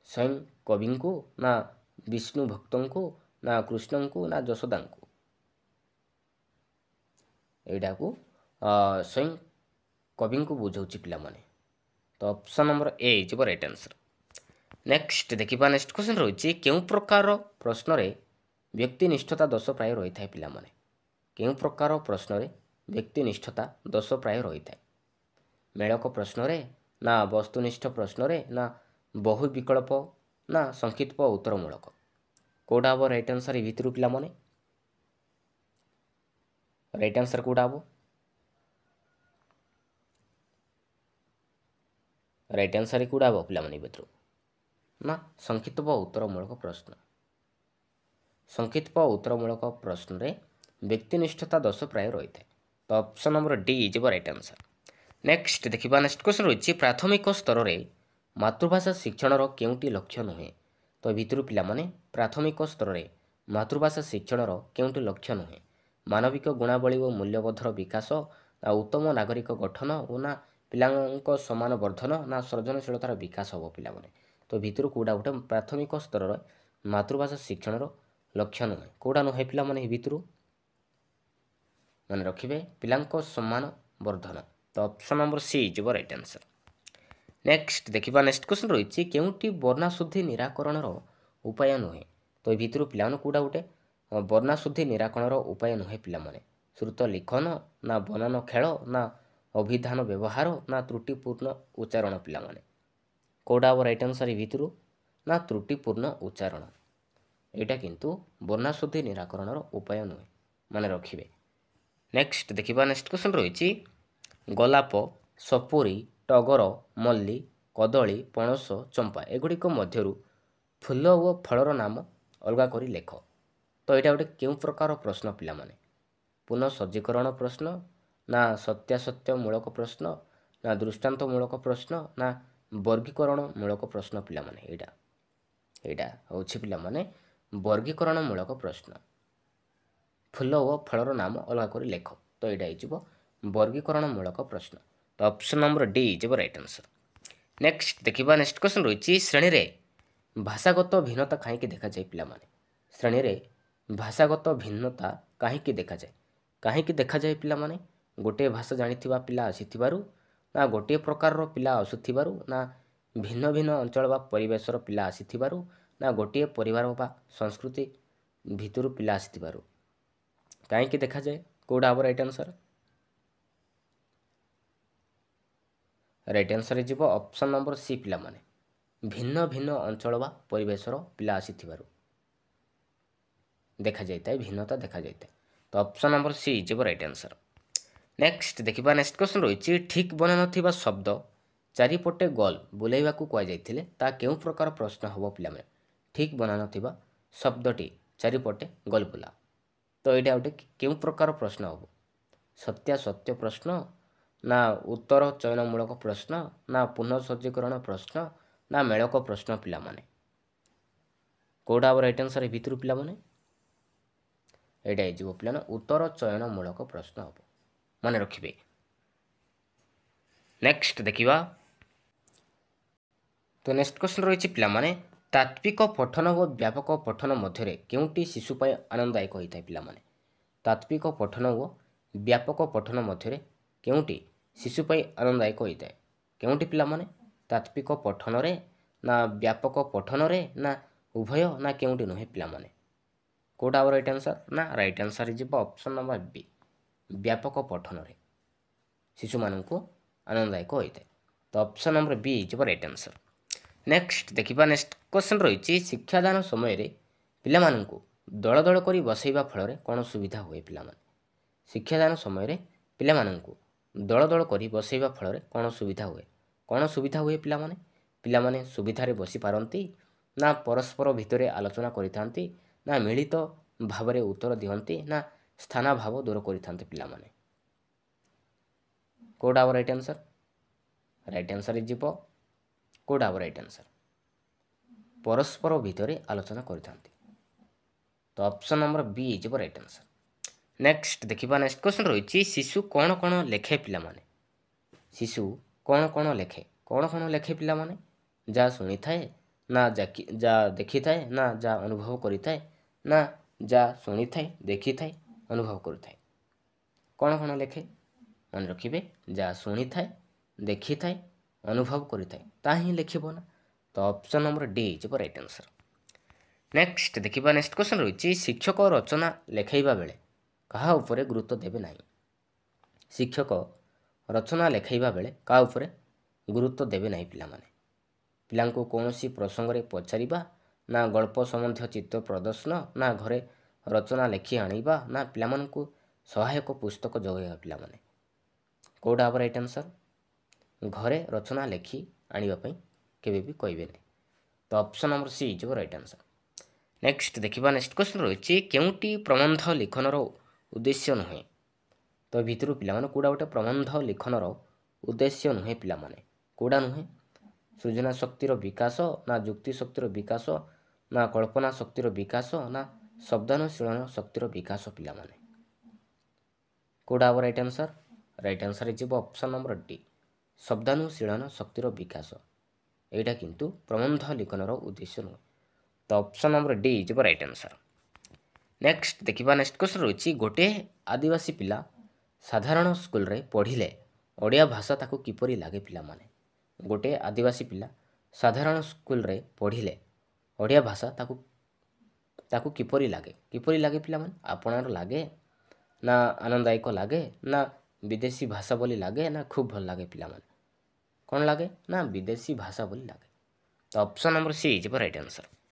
स्वयं कवि को ना विष्णु भक्त को ना कृष्ण को ना यशोदा को यहाँ को स्वयं कवि को बुझाऊँ पिला माने। तो option number A is right answer. Next देखिबा नेक्स्ट क्वेश्चन रही केउ प्रकार प्रश्न रे व्यक्तिनिष्ठता दोष प्राय रही था पिला माने केउ प्रकार प्रश्न रे व्यक्तिनिष्ठता दोष प्राय रही था मेलक प्रश्न रे ना वस्तुनिष्ठ प्रश्न रे ना बहु विकल्प ना संक्षिप्त उत्तरमूलक कोडा हम राइट आंसर भितर पिला माने राइट आंसर कोडा हम राइट आंसर कोडा हम पिला माने भितर ना संक्षिप्त उत्तरमूलक प्रश्न संक्षिप्त उत्तरमूलक प्रश्न रे व्यक्तिनिष्ठता दोष प्राय रही है। तो option number D is right answer. Next देखिबा नेक्स्ट क्वेश्चन रही प्राथमिक स्तर रे मातृभाषा शिक्षण केउटी लक्ष्य नुहे। तो भितर पिला माने प्राथमिक स्तर रे मातृभाषा शिक्षण केउटी लक्ष्य नुहे मानविक गुणावली और मूल्यबोधर विकास ना उत्तम नागरिक गठन और ना पिलांको समान वर्धन ना सृजनशीलतार विकास हम पिला माने। तो भितर कोडा गोटे प्राथमिक स्तर रे मातृभाषा शिक्षण लक्ष्य नुहे कोडा नुहे पिला माने भितर मन रखिए पिलांको सम्मान वर्धन। तो option number C is right answer. Next देखिबा नेक्स्ट क्वेश्चन रही केउटी वर्णाशुद्धि निराकरण उपाय नुहे। तो भितर पिला कोडा गोटे वर्णाशुद्धि निराकरण उपाय नुहे पिला माने श्रुत लिखन ना बनान खेल ना अभिधान व्यवहार ना त्रुटिपूर्ण उच्चारण पिला माने कोडा हम राइट आंसर भितर ना त्रुटिपूर्ण उच्चारण यहाँ किंतु वर्णाशुद्धि निराकरण उपाय नुहे माने रखिए। नेक्स्ट देखिबा नेक्स्ट क्वेश्चन रही गोलाप सपुरी टगर मल्ली कदली पणस चंपा एगुड़िक मध्यरु फूल और फलर नाम अलग करी लेख। तो यहाँ गोटे क्यों प्रकार प्रश्न पिलामाने पुनः सज्जीकरण प्रश्न ना सत्यासत्यमूलक प्रश्न ना दृष्टान्तमूलक प्रश्न ना वर्गीकरण मूलक प्रश्न पिलामाने एटा होछि पिलामाने वर्गीकरण मूलक प्रश्न फूल और फलर नाम अलग कर लेख तो यहाँ हो वर्गीकरण मूलक प्रश्न तो option number D is right answer. Next देखिबा नेक्स्ट क्वेश्चन रही श्रेणी रे भाषागत भिन्नता कहीं देखा जाए पिलामाने श्रेणी रे भाषागत भिन्नता कहीं देखा जाए कहीं देखा जाए पिलामाने गोटे भाषा जानिथिबा पिला आसीथिबारु ना गोटे प्रकार पिला आसुथिबारु ना भिन्न भिन्न अंचल बा परिवेशर पिला आसीथिबारु ना गोटे परिवार बा संस्कृति भितरु पिला आसीथिबारु कहीं देखा जाए कोडा हम राइट आंसर राइट आंसर जीव ऑप्शन नंबर सी पिलामाने भिन्न भिन्न अंचल बा परिवेशर पिला आसीथिबारु देखा जाए भिन्नता देखा जाए तो option number C is right answer. Next देखिबा नेक्स्ट क्वेश्चन रही ठीक बना नथिबा शब्द चारिपटे गोल बुलाइबा को कह जाइथिले ता केउ प्रकार प्रश्न हबो पिलामे ठीक बना नथिबा शब्दटी चारिपटे गोल बुला तो यहाँ गोटे केउ प्रकार प्रश्न हबो सत्यासत्य प्रश्न ना उत्तर चयनमूलक प्रश्न ना पुनःसज्जीकरण प्रश्न ना मेलक प्रश्न पिलामाने कोडा हम राइट आंसर भितर पिलामाने यहाँ पिलाने उत्तर चयनमूलक प्रश्न हम मन रखिए। नेक्स्ट देखिबा तो नेक्स्ट क्वेश्चन रही पिलामाने तात्विक पठन और व्यापक पठन मध्य केउटी शिशु आनंददायक होता है पिलामाने तात्विक पठन और व्यापक पठन मध्य केउटी शिशु आनंददायक होता है केउटी पिलामाने तात्विक पठन रे ना व्यापक पठन रे ना उभय ना केउटी नुहे पिलामाने कोटा हम राइट आंसर ना right answer is option number B व्यापक पठन रे शिशु मानू आनंददायक होता है तो option number B is right answer. Next देखिबा नेक्स्ट क्वेश्चन रही शिक्षादान समय रे पिला मानू दल दल कर बसैबा फल कौन सुविधा हुए पिलामाने शिक्षादान समय रे पिला मानू दल दल कर बसैबा फल कौन सुविधा हुए पिलामाने सुविधारे बसी पारती ना परस्पर भितर आलोचना करिथांती ना मिलित भावरे उत्तर दियंती ना स्थाना भाव दूर करिथांती पिलामाने कोडा हम राइट आंसर इज कोडा हम राइट आंसर परस्पर भितर आलोचना करिथांती तो option number B is right answer. Next देखिबा नेक्स्ट क्वेश्चन रही शिशु कौन कौन लेखे पिलामाने शिशु कौन कौन लेखे पिलामाने जा शुणी थाए ना जा देखी थाए ना जा अनुभव करि थाए ना जा शुणी थाए देखी थाए अनुभव करि थाए कौन कौन लेखे मन रखिए जा शुणी थाए देखी थाए अनुभव करि थाए ता ही लिखिबो ना तो option number D is right answer. Next देखिबा नेक्स्ट क्वेश्चन रही शिक्षक रचना लेखाइबा बेले कहा उपरे गुरुत्व देबे नाही शिक्षक रचना लेखाइबा बेले कहा उपरे गुरुत्व देबे नाही पिलामाने पिलांको कौनसी प्रसंग रे पचारिबा ना गल्प संबंधी चित्र प्रदर्शन ना घरे रचना लेखि आनिबा ना पिलामानकु सहायक पुस्तक जोगाइबा पिलामाने कोडा हम राइट आंसर घरे रचना लेखि आनिबा पई केबे भी कहबे नहीं तो option number C is right answer. Next देखिबा नेक्स्ट क्वेश्चन रही केउटी प्रबंध लिखनर उद्देश्य नुहे तो भितर पिलामाने कोडा गोटे प्रबंध लिखनर उद्देश्य नुहे पिलामाने कोडा नुहे सृजना शक्तिर विकास ना जुक्ति शक्तिर विकास ना कल्पना शक्तिर विकास ना शब्दानुशीलन शक्तिर विकास पिलामाने कोडा हम right answer is option number D शब्दानुशीलन शक्तिर विकास एटा किंतु प्रबंध लिखनर उद्देश्य नुहे तो option number D is right answer. Next देखिबा नेक्स्ट क्वेश्चन रही गोटे आदिवासी पिला साधारण स्कूल रे पढ़िले ओडिया भाषा ताको किपरि लागे पिलामाने गोटे आदिवासी पिला साधारण स्कूल रे पढ़िले ओडिया भाषा ताको किपरि लागे पिलामाने आपणार लागे ना आनंददायक लागे ना विदेशी भाषा बोली लागे ना खूब भल लागे पिलामाने कौन लागे ना विदेशी भाषा बोली लागे तो option number C is right answer.